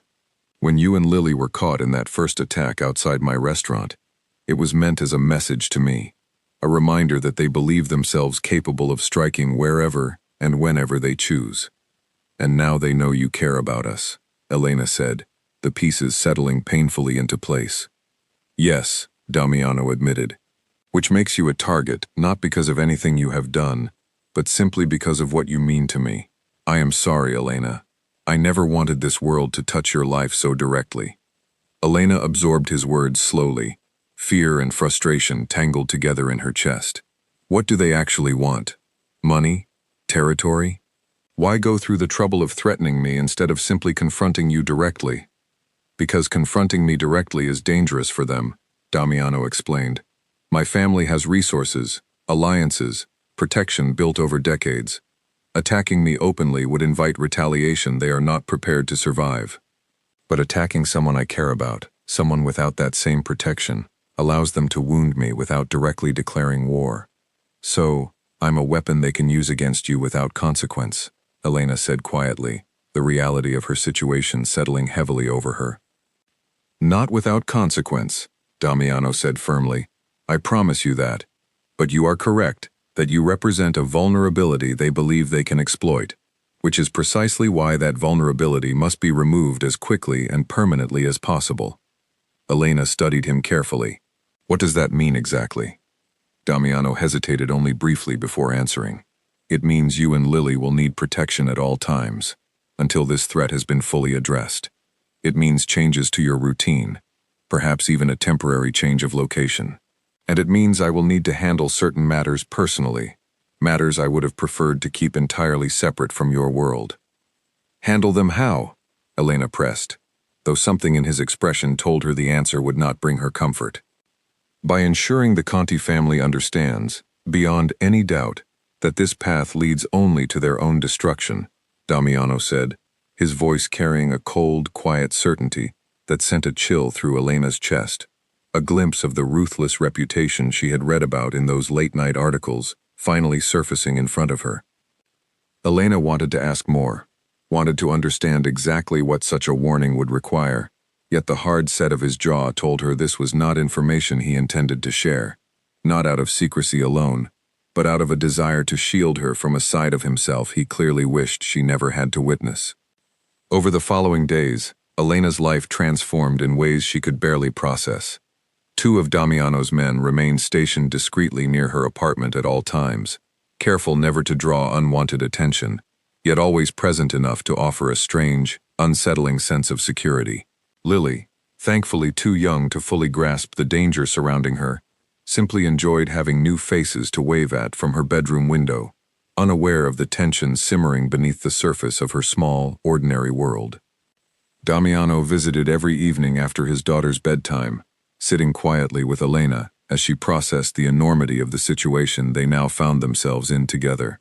When you and Lily were caught in that first attack outside my restaurant, it was meant as a message to me, a reminder that they believe themselves capable of striking wherever and whenever they choose. And now they know you care about us," Elena said, the pieces settling painfully into place. "Yes," Damiano admitted, "which makes you a target not because of anything you have done, but simply because of what you mean to me. I am sorry, Elena. I never wanted this world to touch your life so directly." Elena absorbed his words slowly, fear and frustration tangled together in her chest. What do they actually want? Money? Territory? Why go through the trouble of threatening me instead of simply confronting you directly? "Because confronting me directly is dangerous for them," Damiano explained. "My family has resources, alliances, protection built over decades. Attacking me openly would invite retaliation they are not prepared to survive. But attacking someone I care about, someone without that same protection, allows them to wound me without directly declaring war. So, I'm a weapon they can use against you without consequence," Elena said quietly, the reality of her situation settling heavily over her. "Not without consequence," Damiano said firmly. "I promise you that. But you are correct, that you represent a vulnerability they believe they can exploit, which is precisely why that vulnerability must be removed as quickly and permanently as possible." Elena studied him carefully. "What does that mean exactly?" Damiano hesitated only briefly before answering. "It means you and Lily will need protection at all times, until this threat has been fully addressed. It means changes to your routine, perhaps even a temporary change of location. And it means I will need to handle certain matters personally, matters I would have preferred to keep entirely separate from your world." "Handle them how?" Elena pressed, though something in his expression told her the answer would not bring her comfort. "By ensuring the Conti family understands, beyond any doubt, that this path leads only to their own destruction," Damiano said, his voice carrying a cold, quiet certainty that sent a chill through Elena's chest, a glimpse of the ruthless reputation she had read about in those late-night articles finally surfacing in front of her. Elena wanted to ask more, wanted to understand exactly what such a warning would require, yet the hard set of his jaw told her this was not information he intended to share, not out of secrecy alone, but out of a desire to shield her from a side of himself he clearly wished she never had to witness. Over the following days, Elena's life transformed in ways she could barely process. Two of Damiano's men remained stationed discreetly near her apartment at all times, careful never to draw unwanted attention, yet always present enough to offer a strange, unsettling sense of security. Lily, thankfully too young to fully grasp the danger surrounding her, simply enjoyed having new faces to wave at from her bedroom window, unaware of the tension simmering beneath the surface of her small, ordinary world. Damiano visited every evening after his daughter's bedtime, sitting quietly with Elena as she processed the enormity of the situation they now found themselves in together.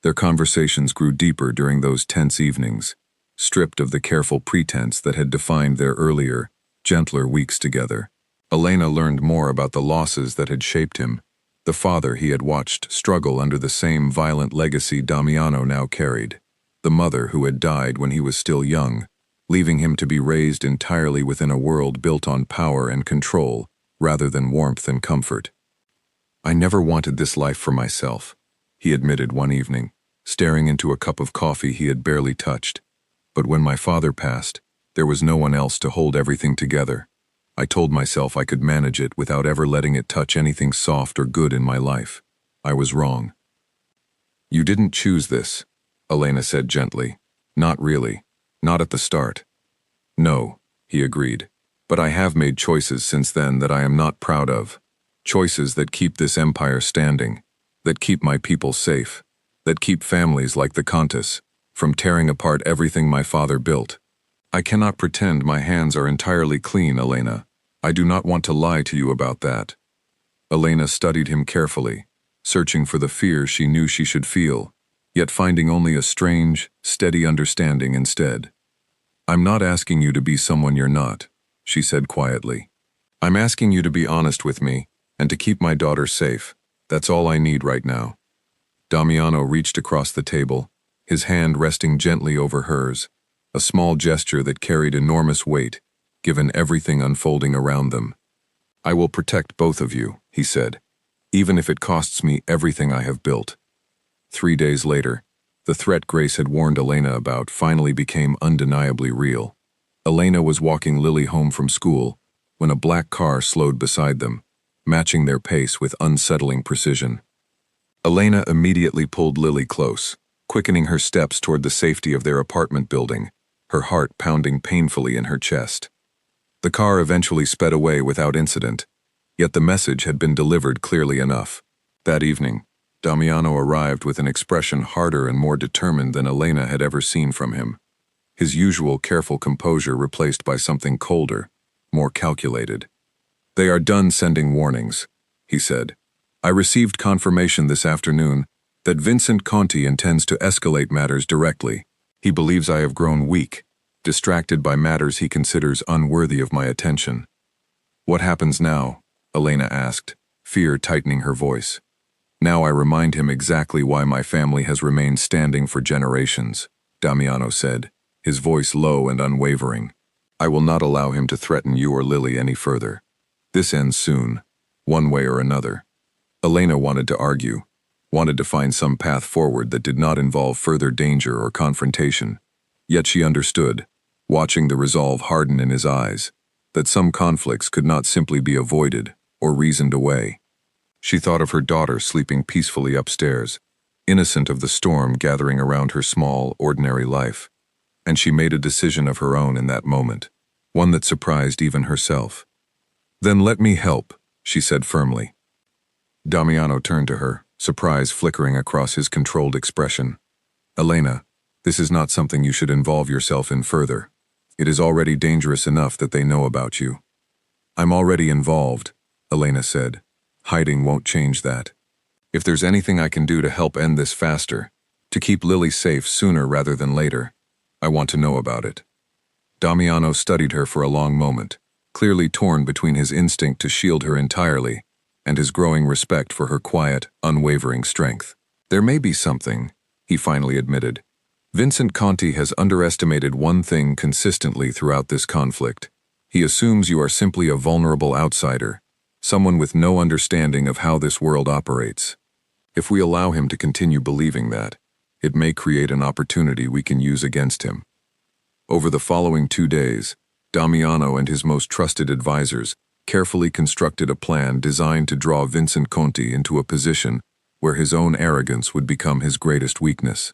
Their conversations grew deeper during those tense evenings, stripped of the careful pretense that had defined their earlier, gentler weeks together. Elena learned more about the losses that had shaped him, The father he had watched struggle under the same violent legacy Damiano now carried. The mother who had died when he was still young, leaving him to be raised entirely within a world built on power and control, rather than warmth and comfort. "I never wanted this life for myself," he admitted one evening, staring into a cup of coffee he had barely touched. "But when my father passed, there was no one else to hold everything together. I told myself I could manage it without ever letting it touch anything soft or good in my life. I was wrong." "You didn't choose this," Elena said gently. "Not really. Not at the start." "No," he agreed. "But I have made choices since then that I am not proud of. Choices that keep this empire standing, that keep my people safe, that keep families like the Countess from tearing apart everything my father built. I cannot pretend my hands are entirely clean, Elena. I do not want to lie to you about that." Elena studied him carefully, searching for the fear she knew she should feel, yet finding only a strange, steady understanding instead. "I'm not asking you to be someone you're not," she said quietly. "I'm asking you to be honest with me and to keep my daughter safe. That's all I need right now." Damiano reached across the table, his hand resting gently over hers, a small gesture that carried enormous weight, given everything unfolding around them. "I will protect both of you," he said, "even if it costs me everything I have built." 3 days later, the threat Grace had warned Elena about finally became undeniably real. Elena was walking Lily home from school when a black car slowed beside them, matching their pace with unsettling precision. Elena immediately pulled Lily close, quickening her steps toward the safety of their apartment building, her heart pounding painfully in her chest. The car eventually sped away without incident, yet the message had been delivered clearly enough. That evening, Damiano arrived with an expression harder and more determined than Elena had ever seen from him. His usual careful composure replaced by something colder, more calculated. "They are done sending warnings," he said. "I received confirmation this afternoon that Vincent Conti intends to escalate matters directly. He believes I have grown weak, distracted by matters he considers unworthy of my attention." "What happens now?" Elena asked, fear tightening her voice. "Now I remind him exactly why my family has remained standing for generations," Damiano said, his voice low and unwavering. "I will not allow him to threaten you or Lily any further. This ends soon, one way or another." Elena wanted to argue, wanted to find some path forward that did not involve further danger or confrontation. Yet she understood, watching the resolve harden in his eyes, that some conflicts could not simply be avoided or reasoned away. She thought of her daughter sleeping peacefully upstairs, innocent of the storm gathering around her small, ordinary life, and she made a decision of her own in that moment, one that surprised even herself. "Then let me help," she said firmly. Damiano turned to her, surprise flickering across his controlled expression. "Elena, this is not something you should involve yourself in further. It is already dangerous enough that they know about you." "I'm already involved," Elena said. "Hiding won't change that. If there's anything I can do to help end this faster, to keep Lily safe sooner rather than later, I want to know about it." Damiano studied her for a long moment, clearly torn between his instinct to shield her entirely and his growing respect for her quiet, unwavering strength. "There may be something," he finally admitted. "Vincent Conti has underestimated one thing consistently throughout this conflict. He assumes you are simply a vulnerable outsider, someone with no understanding of how this world operates. If we allow him to continue believing that, it may create an opportunity we can use against him." Over the following 2 days, Damiano and his most trusted advisors carefully constructed a plan designed to draw Vincent Conti into a position where his own arrogance would become his greatest weakness.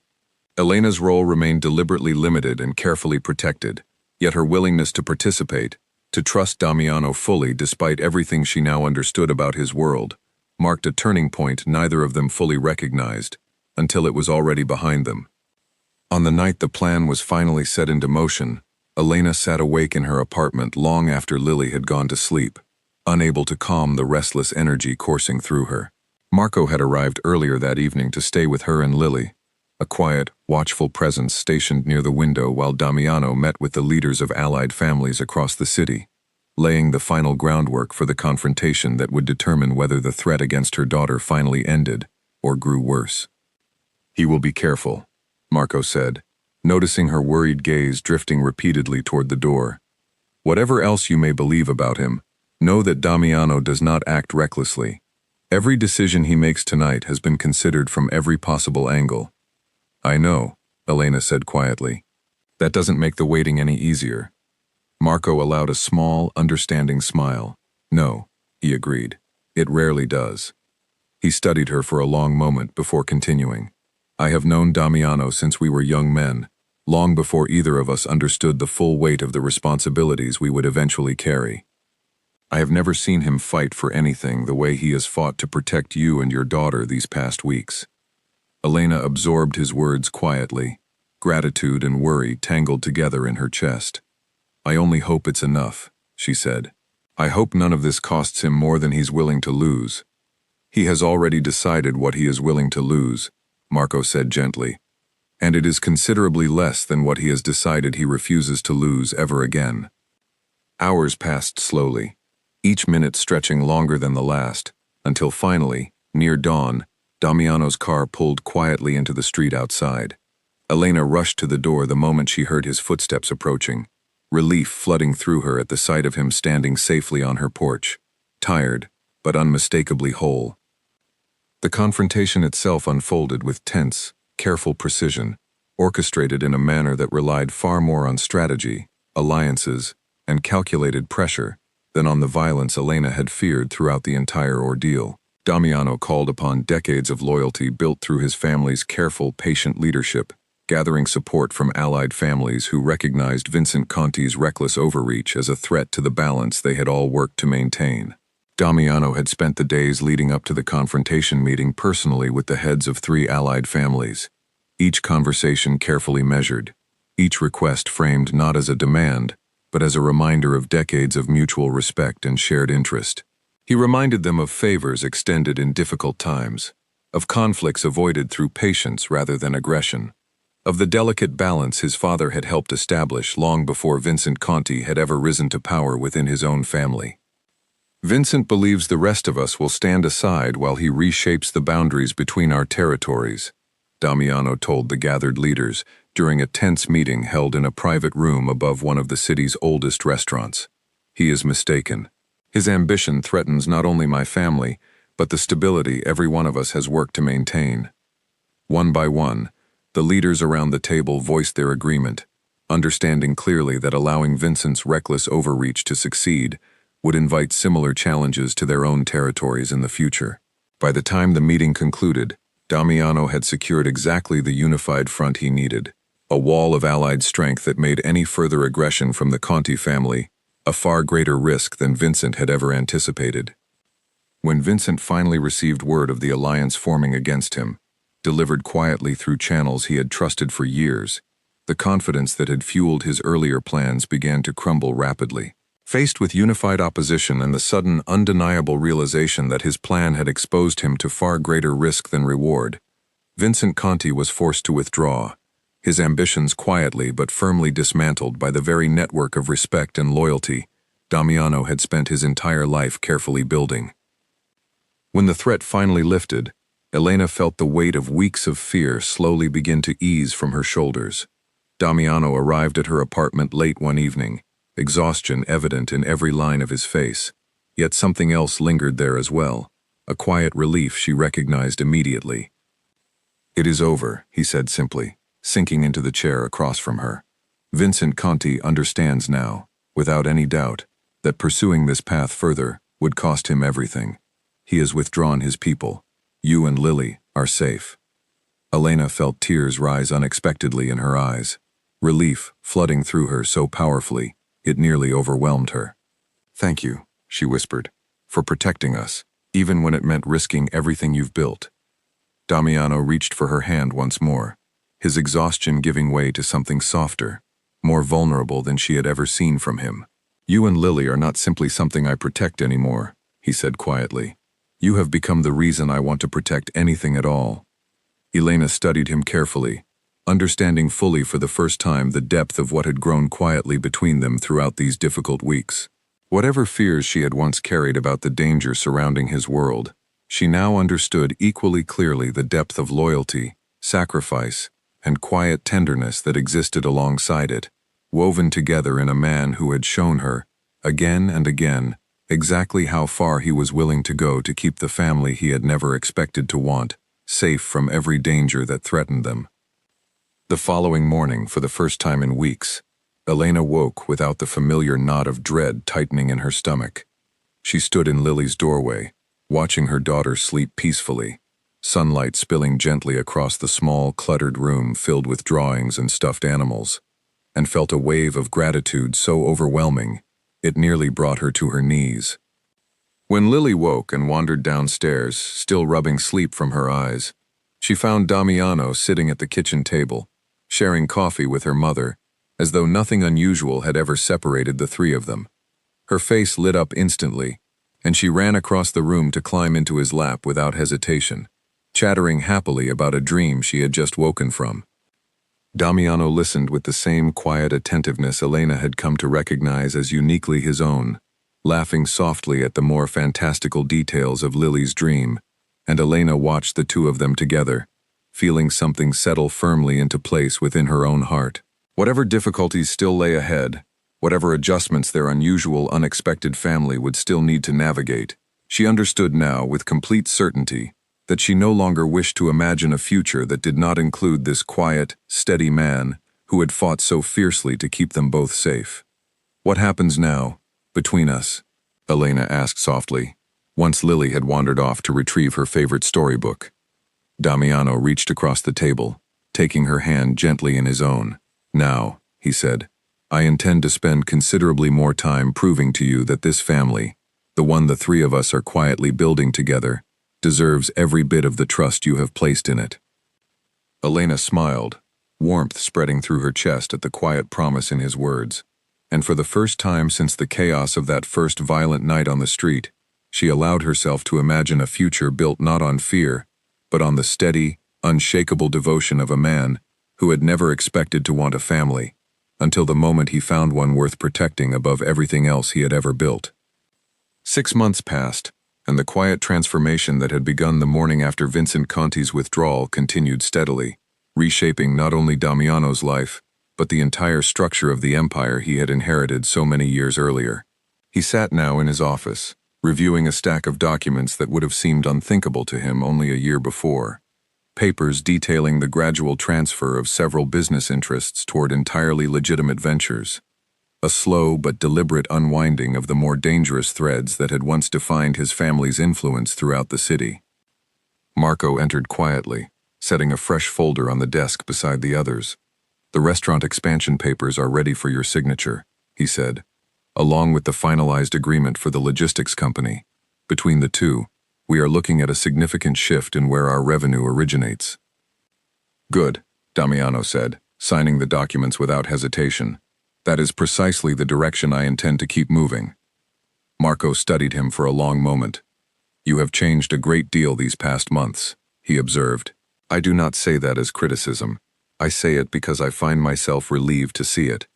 Elena's role remained deliberately limited and carefully protected, yet her willingness to participate, to trust Damiano fully despite everything she now understood about his world, marked a turning point neither of them fully recognized, until it was already behind them. On the night the plan was finally set into motion, Elena sat awake in her apartment long after Lily had gone to sleep, unable to calm the restless energy coursing through her. Marco had arrived earlier that evening to stay with her and Lily, a quiet, watchful presence stationed near the window while Damiano met with the leaders of allied families across the city. laying the final groundwork for the confrontation that would determine whether the threat against her daughter finally ended or grew worse. "He will be careful," Marco said, noticing her worried gaze drifting repeatedly toward the door. "Whatever else you may believe about him, know that Damiano does not act recklessly. Every decision he makes tonight has been considered from every possible angle." "I know," Elena said quietly. "That doesn't make the waiting any easier." Marco allowed a small, understanding smile. "No," he agreed. "It rarely does." He studied her for a long moment before continuing. "I have known Damiano since we were young men, long before either of us understood the full weight of the responsibilities we would eventually carry. I have never seen him fight for anything the way he has fought to protect you and your daughter these past weeks." Elena absorbed his words quietly, gratitude and worry tangled together in her chest. "I only hope it's enough," she said. "I hope none of this costs him more than he's willing to lose." "He has already decided what he is willing to lose," Marco said gently. "And it is considerably less than what he has decided he refuses to lose ever again." Hours passed slowly, each minute stretching longer than the last, until finally, near dawn, Damiano's car pulled quietly into the street outside. Elena rushed to the door the moment she heard his footsteps approaching, relief flooding through her at the sight of him standing safely on her porch, tired, but unmistakably whole. The confrontation itself unfolded with tense, careful precision, orchestrated in a manner that relied far more on strategy, alliances, and calculated pressure than on the violence Elena had feared throughout the entire ordeal. Damiano called upon decades of loyalty built through his family's careful, patient leadership, gathering support from allied families who recognized Vincent Conti's reckless overreach as a threat to the balance they had all worked to maintain. Damiano had spent the days leading up to the confrontation meeting personally with the heads of 3 allied families, each conversation carefully measured, each request framed not as a demand, but as a reminder of decades of mutual respect and shared interest. He reminded them of favors extended in difficult times, of conflicts avoided through patience rather than aggression, of the delicate balance his father had helped establish long before Vincent Conti had ever risen to power within his own family. "Vincent believes the rest of us will stand aside while he reshapes the boundaries between our territories," Damiano told the gathered leaders during a tense meeting held in a private room above one of the city's oldest restaurants. "He is mistaken. His ambition threatens not only my family, but the stability every one of us has worked to maintain." One by one, the leaders around the table voiced their agreement, understanding clearly that allowing Vincent's reckless overreach to succeed would invite similar challenges to their own territories in the future. By the time the meeting concluded, Damiano had secured exactly the unified front he needed, a wall of allied strength that made any further aggression from the Conti family a far greater risk than Vincent had ever anticipated. When Vincent finally received word of the alliance forming against him, delivered quietly through channels he had trusted for years, the confidence that had fueled his earlier plans began to crumble rapidly. Faced with unified opposition and the sudden, undeniable realization that his plan had exposed him to far greater risk than reward, Vincent Conti was forced to withdraw, his ambitions quietly but firmly dismantled by the very network of respect and loyalty Damiano had spent his entire life carefully building. When the threat finally lifted, Elena felt the weight of weeks of fear slowly begin to ease from her shoulders. Damiano arrived at her apartment late one evening, exhaustion evident in every line of his face, yet something else lingered there as well, a quiet relief she recognized immediately. "It is over," he said simply, sinking into the chair across from her. "Vincent Conti understands now, without any doubt, that pursuing this path further would cost him everything. He has withdrawn his people. You and Lily are safe." Elena felt tears rise unexpectedly in her eyes, relief flooding through her so powerfully it nearly overwhelmed her. "Thank you," she whispered, "for protecting us, even when it meant risking everything you've built." Damiano reached for her hand once more, his exhaustion giving way to something softer, more vulnerable than she had ever seen from him. "You and Lily are not simply something I protect anymore," he said quietly. "You have become the reason I want to protect anything at all." Elena studied him carefully, understanding fully for the first time the depth of what had grown quietly between them throughout these difficult weeks. Whatever fears she had once carried about the danger surrounding his world, she now understood equally clearly the depth of loyalty, sacrifice, and quiet tenderness that existed alongside it, woven together in a man who had shown her, again and again, exactly how far he was willing to go to keep the family he had never expected to want, safe from every danger that threatened them. The following morning, for the first time in weeks, Elena woke without the familiar knot of dread tightening in her stomach. She stood in Lily's doorway, watching her daughter sleep peacefully, sunlight spilling gently across the small, cluttered room filled with drawings and stuffed animals, and felt a wave of gratitude so overwhelming, it nearly brought her to her knees. When Lily woke and wandered downstairs, still rubbing sleep from her eyes, she found Damiano sitting at the kitchen table, sharing coffee with her mother, as though nothing unusual had ever separated the three of them. Her face lit up instantly, and she ran across the room to climb into his lap without hesitation, chattering happily about a dream she had just woken from. Damiano listened with the same quiet attentiveness Elena had come to recognize as uniquely his own, laughing softly at the more fantastical details of Lily's dream, and Elena watched the two of them together, feeling something settle firmly into place within her own heart. Whatever difficulties still lay ahead, whatever adjustments their unusual, unexpected family would still need to navigate, she understood now with complete certainty that she no longer wished to imagine a future that did not include this quiet, steady man who had fought so fiercely to keep them both safe. "What happens now, between us?" Elena asked softly, once Lily had wandered off to retrieve her favorite storybook. Damiano reached across the table, taking her hand gently in his own. "Now," he said, "I intend to spend considerably more time proving to you that this family, the one the three of us are quietly building together, deserves every bit of the trust you have placed in it." Elena smiled, warmth spreading through her chest at the quiet promise in his words, and for the first time since the chaos of that first violent night on the street, she allowed herself to imagine a future built not on fear, but on the steady, unshakable devotion of a man who had never expected to want a family, until the moment he found one worth protecting above everything else he had ever built. 6 months passed, and the quiet transformation that had begun the morning after Vincent Conti's withdrawal continued steadily, reshaping not only Damiano's life, but the entire structure of the empire he had inherited so many years earlier. He sat now in his office, reviewing a stack of documents that would have seemed unthinkable to him only a year before. Papers detailing the gradual transfer of several business interests toward entirely legitimate ventures. A slow but deliberate unwinding of the more dangerous threads that had once defined his family's influence throughout the city. Marco entered quietly, setting a fresh folder on the desk beside the others. "The restaurant expansion papers are ready for your signature," he said, "along with the finalized agreement for the logistics company. Between the two, we are looking at a significant shift in where our revenue originates." "Good," Damiano said, signing the documents without hesitation. "That is precisely the direction I intend to keep moving." Marco studied him for a long moment. "You have changed a great deal these past months," he observed. "I do not say that as criticism. I say it because I find myself relieved to see it."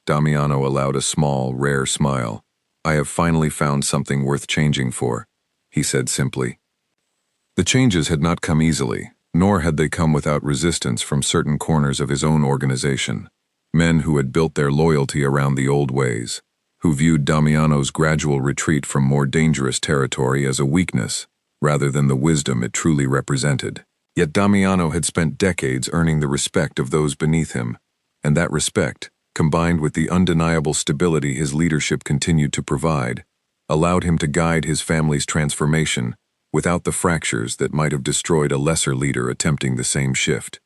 Damiano allowed a small, rare smile. "I have finally found something worth changing for," he said simply. The changes had not come easily, nor had they come without resistance from certain corners of his own organization. Men who had built their loyalty around the old ways, who viewed Damiano's gradual retreat from more dangerous territory as a weakness, rather than the wisdom it truly represented. Yet Damiano had spent decades earning the respect of those beneath him, and that respect, combined with the undeniable stability his leadership continued to provide, allowed him to guide his family's transformation without the fractures that might have destroyed a lesser leader attempting the same shift.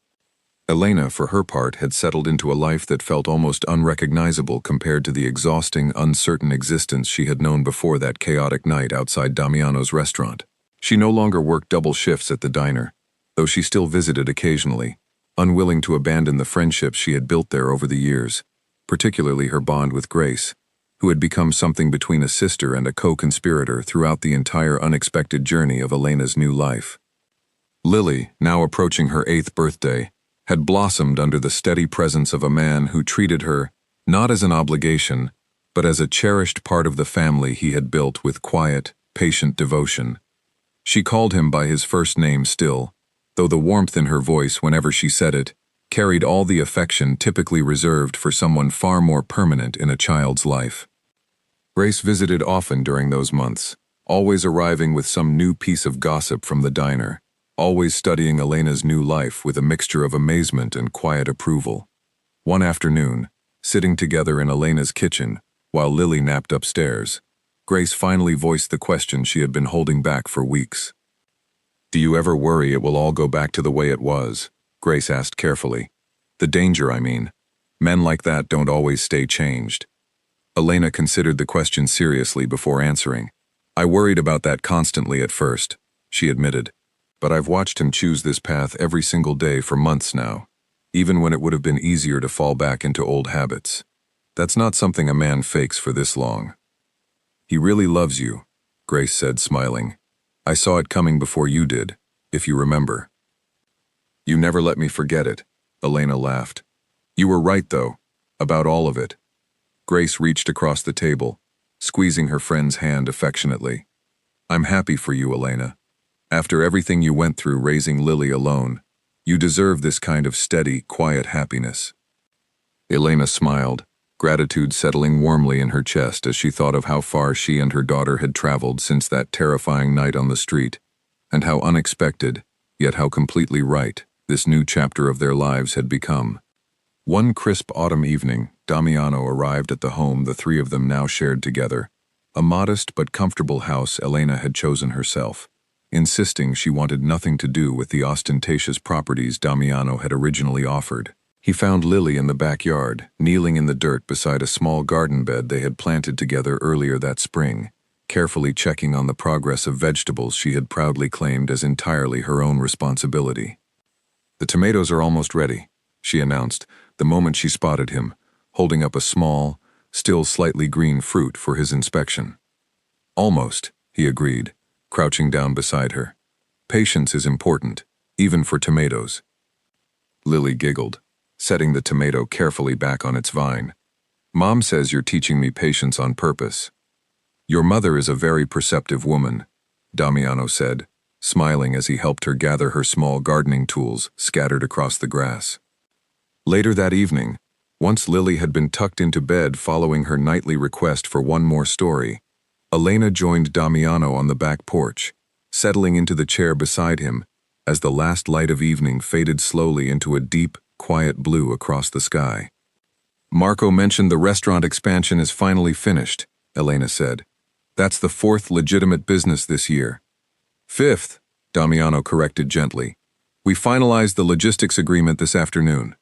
Elena, for her part, had settled into a life that felt almost unrecognizable compared to the exhausting, uncertain existence she had known before that chaotic night outside Damiano's restaurant. She no longer worked double shifts at the diner, though she still visited occasionally, unwilling to abandon the friendships she had built there over the years, particularly her bond with Grace, who had become something between a sister and a co-conspirator throughout the entire unexpected journey of Elena's new life. Lily, now approaching her 8th birthday, had blossomed under the steady presence of a man who treated her not as an obligation, but as a cherished part of the family he had built with quiet, patient devotion. She called him by his first name still, though the warmth in her voice whenever she said it carried all the affection typically reserved for someone far more permanent in a child's life. Grace visited often during those months, always arriving with some new piece of gossip from the diner, always studying Elena's new life with a mixture of amazement and quiet approval. One afternoon, sitting together in Elena's kitchen, while Lily napped upstairs, Grace finally voiced the question she had been holding back for weeks. "Do you ever worry it will all go back to the way it was?" Grace asked carefully. "The danger, I mean. Men like that don't always stay changed." Elena considered the question seriously before answering. "I worried about that constantly at first," she admitted. "But I've watched him choose this path every single day for months now, even when it would have been easier to fall back into old habits. That's not something a man fakes for this long." "He really loves you," Grace said, smiling. "I saw it coming before you did, if you remember." "You never let me forget it," Elena laughed. "You were right, though, about all of it." Grace reached across the table, squeezing her friend's hand affectionately. "I'm happy for you, Elena. After everything you went through raising Lily alone, you deserve this kind of steady, quiet happiness." Elena smiled, gratitude settling warmly in her chest as she thought of how far she and her daughter had traveled since that terrifying night on the street, and how unexpected, yet how completely right, this new chapter of their lives had become. One crisp autumn evening, Damiano arrived at the home the three of them now shared together, a modest but comfortable house Elena had chosen herself, insisting she wanted nothing to do with the ostentatious properties Damiano had originally offered. He found Lily in the backyard, kneeling in the dirt beside a small garden bed they had planted together earlier that spring, carefully checking on the progress of vegetables she had proudly claimed as entirely her own responsibility. "The tomatoes are almost ready," she announced, the moment she spotted him, holding up a small, still slightly green fruit for his inspection. "Almost," he agreed, crouching down beside her. "Patience is important, even for tomatoes." Lily giggled, setting the tomato carefully back on its vine. "Mom says you're teaching me patience on purpose." "Your mother is a very perceptive woman," Damiano said, smiling as he helped her gather her small gardening tools scattered across the grass. Later that evening, once Lily had been tucked into bed following her nightly request for one more story, Elena joined Damiano on the back porch, settling into the chair beside him as the last light of evening faded slowly into a deep, quiet blue across the sky. "Marco mentioned the restaurant expansion is finally finished," Elena said. "That's the fourth legitimate business this year." "Fifth," Damiano corrected gently. "We finalized the logistics agreement this afternoon."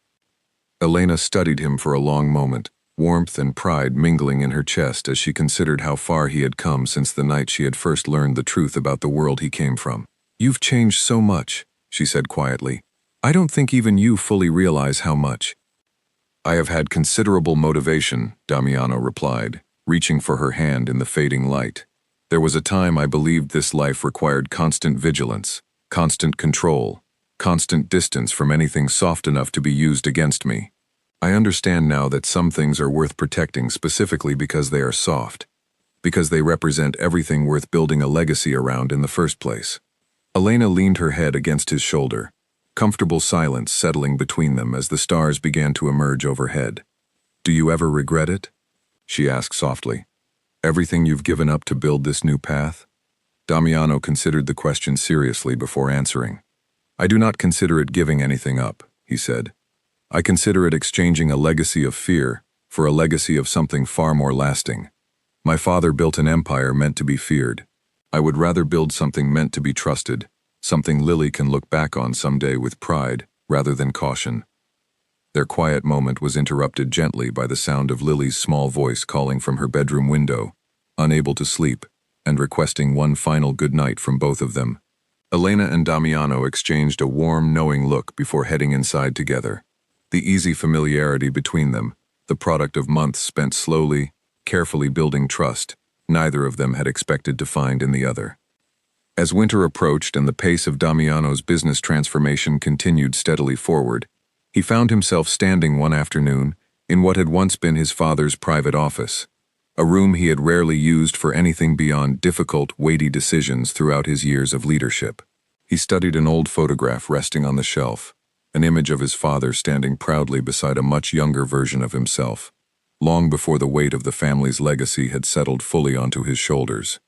Elena studied him for a long moment, warmth and pride mingling in her chest as she considered how far he had come since the night she had first learned the truth about the world he came from. "You've changed so much," she said quietly. "I don't think even you fully realize how much." "I have had considerable motivation," Damiano replied, reaching for her hand in the fading light. "There was a time I believed this life required constant vigilance, constant control, constant distance from anything soft enough to be used against me. I understand now that some things are worth protecting specifically because they are soft, because they represent everything worth building a legacy around in the first place." Elena leaned her head against his shoulder, comfortable silence settling between them as the stars began to emerge overhead. "Do you ever regret it?" she asked softly. "Everything you've given up to build this new path?" Damiano considered the question seriously before answering. "I do not consider it giving anything up," he said. "I consider it exchanging a legacy of fear for a legacy of something far more lasting. My father built an empire meant to be feared. I would rather build something meant to be trusted, something Lily can look back on someday with pride rather than caution." Their quiet moment was interrupted gently by the sound of Lily's small voice calling from her bedroom window, unable to sleep, and requesting one final good night from both of them. Elena and Damiano exchanged a warm, knowing look before heading inside together. The easy familiarity between them, the product of months spent slowly, carefully building trust, neither of them had expected to find in the other. As winter approached and the pace of Damiano's business transformation continued steadily forward, he found himself standing one afternoon in what had once been his father's private office. a room he had rarely used for anything beyond difficult, weighty decisions throughout his years of leadership. He studied an old photograph resting on the shelf, an image of his father standing proudly beside a much younger version of himself, long before the weight of the family's legacy had settled fully onto his shoulders.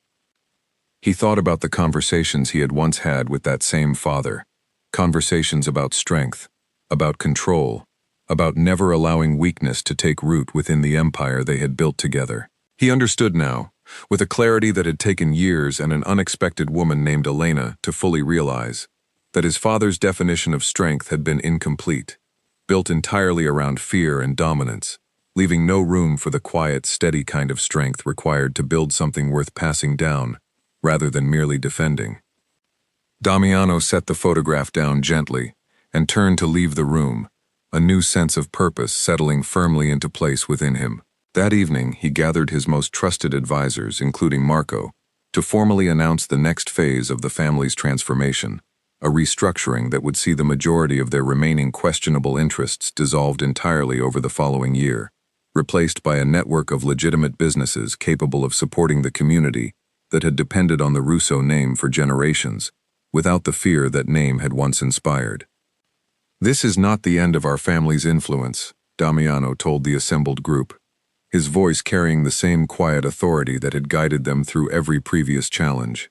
He thought about the conversations he had once had with that same father, conversations about strength, about control, about never allowing weakness to take root within the empire they had built together. He understood now, with a clarity that had taken years and an unexpected woman named Elena to fully realize, that his father's definition of strength had been incomplete, built entirely around fear and dominance, leaving no room for the quiet, steady kind of strength required to build something worth passing down, rather than merely defending. Damiano set the photograph down gently and turned to leave the room, a new sense of purpose settling firmly into place within him. That evening, he gathered his most trusted advisors, including Marco, to formally announce the next phase of the family's transformation, a restructuring that would see the majority of their remaining questionable interests dissolved entirely over the following year, replaced by a network of legitimate businesses capable of supporting the community that had depended on the Russo name for generations, without the fear that name had once inspired. "This is not the end of our family's influence," Damiano told the assembled group, his voice carrying the same quiet authority that had guided them through every previous challenge.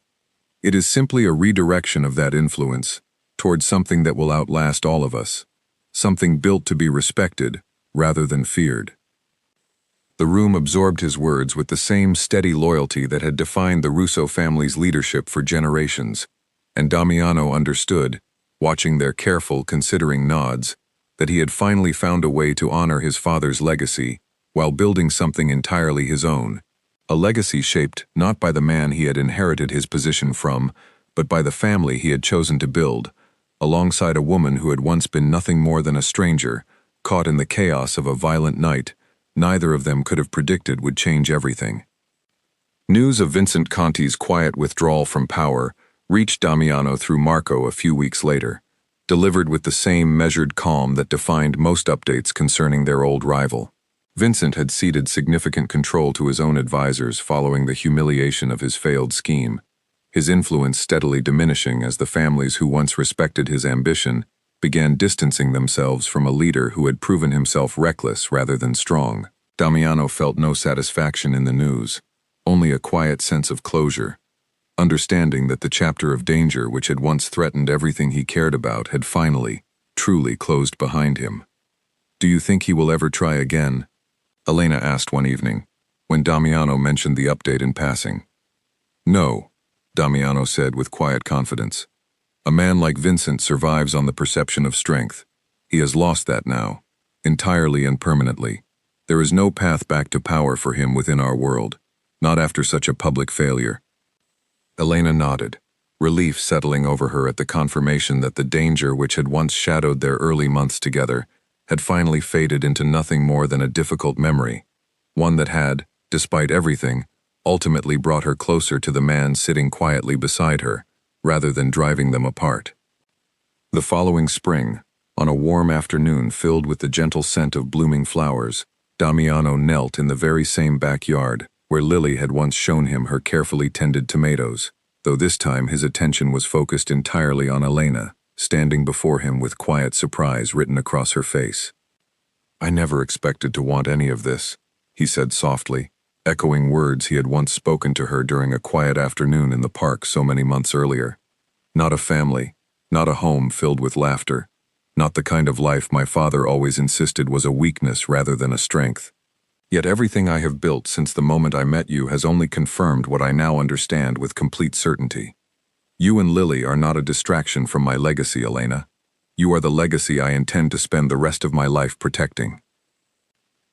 "It is simply a redirection of that influence towards something that will outlast all of us, something built to be respected rather than feared." The room absorbed his words with the same steady loyalty that had defined the Russo family's leadership for generations, and Damiano understood, watching their careful, considering nods, that he had finally found a way to honor his father's legacy while building something entirely his own, a legacy shaped not by the man he had inherited his position from, but by the family he had chosen to build, alongside a woman who had once been nothing more than a stranger, caught in the chaos of a violent night neither of them could have predicted would change everything. News of Vincent Conti's quiet withdrawal from power reached Damiano through Marco a few weeks later, delivered with the same measured calm that defined most updates concerning their old rival. Vincent had ceded significant control to his own advisors following the humiliation of his failed scheme, his influence steadily diminishing as the families who once respected his ambition began distancing themselves from a leader who had proven himself reckless rather than strong. Damiano felt no satisfaction in the news, only a quiet sense of closure, understanding that the chapter of danger which had once threatened everything he cared about had finally, truly closed behind him. "Do you think he will ever try again?" Elena asked one evening, when Damiano mentioned the update in passing. "No," Damiano said with quiet confidence. "A man like Vincent survives on the perception of strength. He has lost that now, entirely and permanently. There is no path back to power for him within our world, not after such a public failure." Elena nodded, relief settling over her at the confirmation that the danger which had once shadowed their early months together had finally faded into nothing more than a difficult memory, one that had, despite everything, ultimately brought her closer to the man sitting quietly beside her, rather than driving them apart. The following spring, on a warm afternoon filled with the gentle scent of blooming flowers, Damiano knelt in the very same backyard where Lily had once shown him her carefully tended tomatoes, though this time his attention was focused entirely on Elena, standing before him with quiet surprise written across her face. "I never expected to want any of this," he said softly, echoing words he had once spoken to her during a quiet afternoon in the park so many months earlier. "Not a family, not a home filled with laughter, not the kind of life my father always insisted was a weakness rather than a strength. Yet everything I have built since the moment I met you has only confirmed what I now understand with complete certainty. You and Lily are not a distraction from my legacy, Elena. You are the legacy I intend to spend the rest of my life protecting."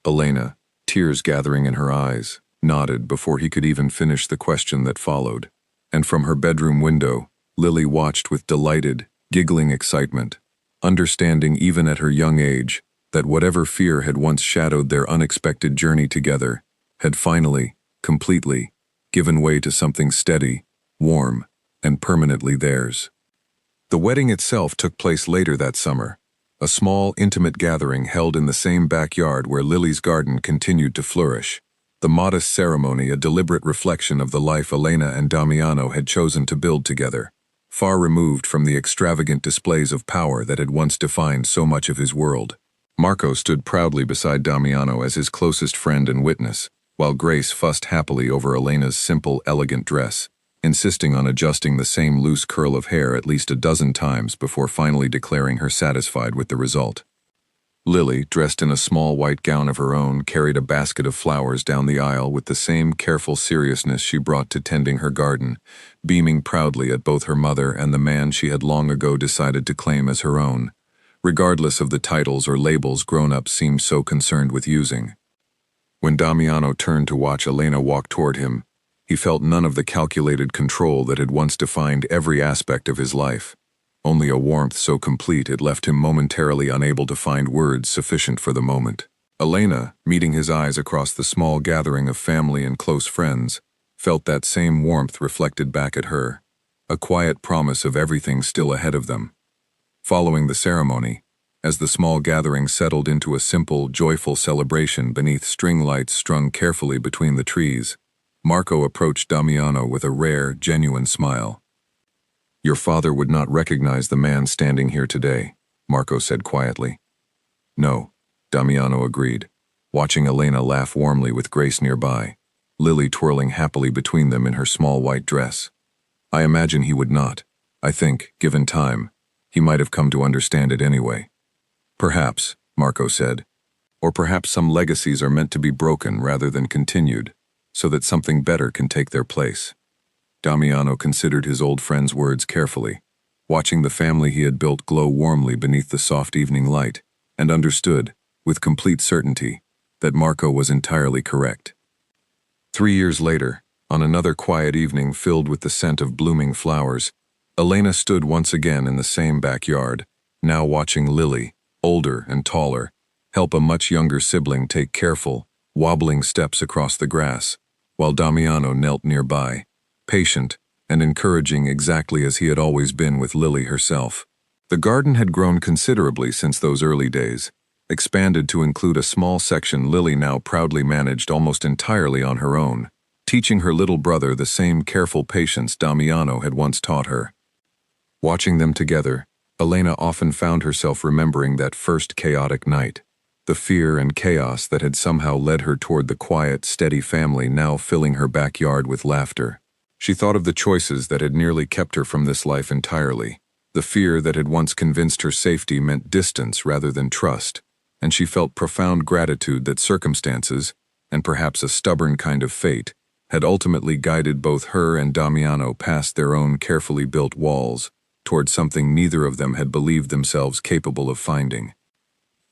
Elena, tears gathering in her eyes, nodded before he could even finish the question that followed, and from her bedroom window, Lily watched with delighted, giggling excitement, understanding even at her young age that whatever fear had once shadowed their unexpected journey together had finally, completely, given way to something steady, warm, and permanently theirs. The wedding itself took place later that summer, a small, intimate gathering held in the same backyard where Lily's garden continued to flourish, the modest ceremony a deliberate reflection of the life Elena and Damiano had chosen to build together, far removed from the extravagant displays of power that had once defined so much of his world. Marco stood proudly beside Damiano as his closest friend and witness, while Grace fussed happily over Elena's simple, elegant dress, insisting on adjusting the same loose curl of hair at least a dozen times before finally declaring her satisfied with the result. Lily, dressed in a small white gown of her own, carried a basket of flowers down the aisle with the same careful seriousness she brought to tending her garden, beaming proudly at both her mother and the man she had long ago decided to claim as her own, regardless of the titles or labels grown-ups seemed so concerned with using. When Damiano turned to watch Elena walk toward him, he felt none of the calculated control that had once defined every aspect of his life. Only a warmth so complete it left him momentarily unable to find words sufficient for the moment. Elena, meeting his eyes across the small gathering of family and close friends, felt that same warmth reflected back at her, a quiet promise of everything still ahead of them. Following the ceremony, as the small gathering settled into a simple, joyful celebration beneath string lights strung carefully between the trees, Marco approached Damiano with a rare, genuine smile. "Your father would not recognize the man standing here today," Marco said quietly. "No," Damiano agreed, watching Elena laugh warmly with Grace nearby, Lily twirling happily between them in her small white dress. "I imagine he would not. I think, given time, he might have come to understand it anyway." "Perhaps," Marco said. "Or perhaps some legacies are meant to be broken rather than continued, so that something better can take their place." Damiano considered his old friend's words carefully, watching the family he had built glow warmly beneath the soft evening light, and understood, with complete certainty, that Marco was entirely correct. 3 years later, on another quiet evening filled with the scent of blooming flowers, Elena stood once again in the same backyard, now watching Lily, older and taller, help a much younger sibling take careful, wobbling steps across the grass, while Damiano knelt nearby, patient and encouraging exactly as he had always been with Lily herself. The garden had grown considerably since those early days, expanded to include a small section Lily now proudly managed almost entirely on her own, teaching her little brother the same careful patience Damiano had once taught her. Watching them together, Elena often found herself remembering that first chaotic night, the fear and chaos that had somehow led her toward the quiet, steady family now filling her backyard with laughter. She thought of the choices that had nearly kept her from this life entirely, the fear that had once convinced her safety meant distance rather than trust, and she felt profound gratitude that circumstances, and perhaps a stubborn kind of fate, had ultimately guided both her and Damiano past their own carefully built walls, toward something neither of them had believed themselves capable of finding.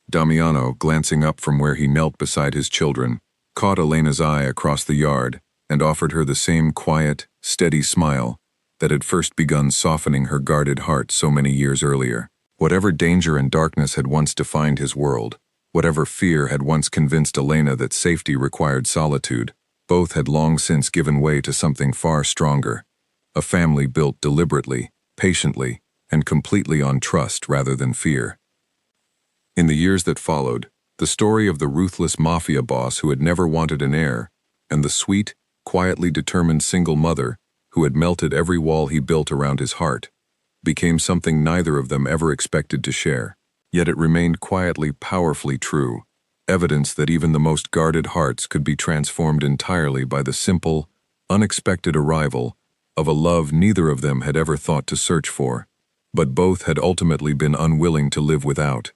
Damiano, glancing up from where he knelt beside his children, caught Elena's eye across the yard and offered her the same quiet, steady smile that had first begun softening her guarded heart so many years earlier. Whatever danger and darkness had once defined his world, whatever fear had once convinced Elena that safety required solitude, both had long since given way to something far stronger, a family built deliberately, patiently, and completely on trust rather than fear. In the years that followed, the story of the ruthless mafia boss who had never wanted an heir, and the sweet, quietly determined single mother who had melted every wall he built around his heart, became something neither of them ever expected to share. Yet it remained quietly, powerfully true, evidence that even the most guarded hearts could be transformed entirely by the simple, unexpected arrival of a love neither of them had ever thought to search for, but both had ultimately been unwilling to live without.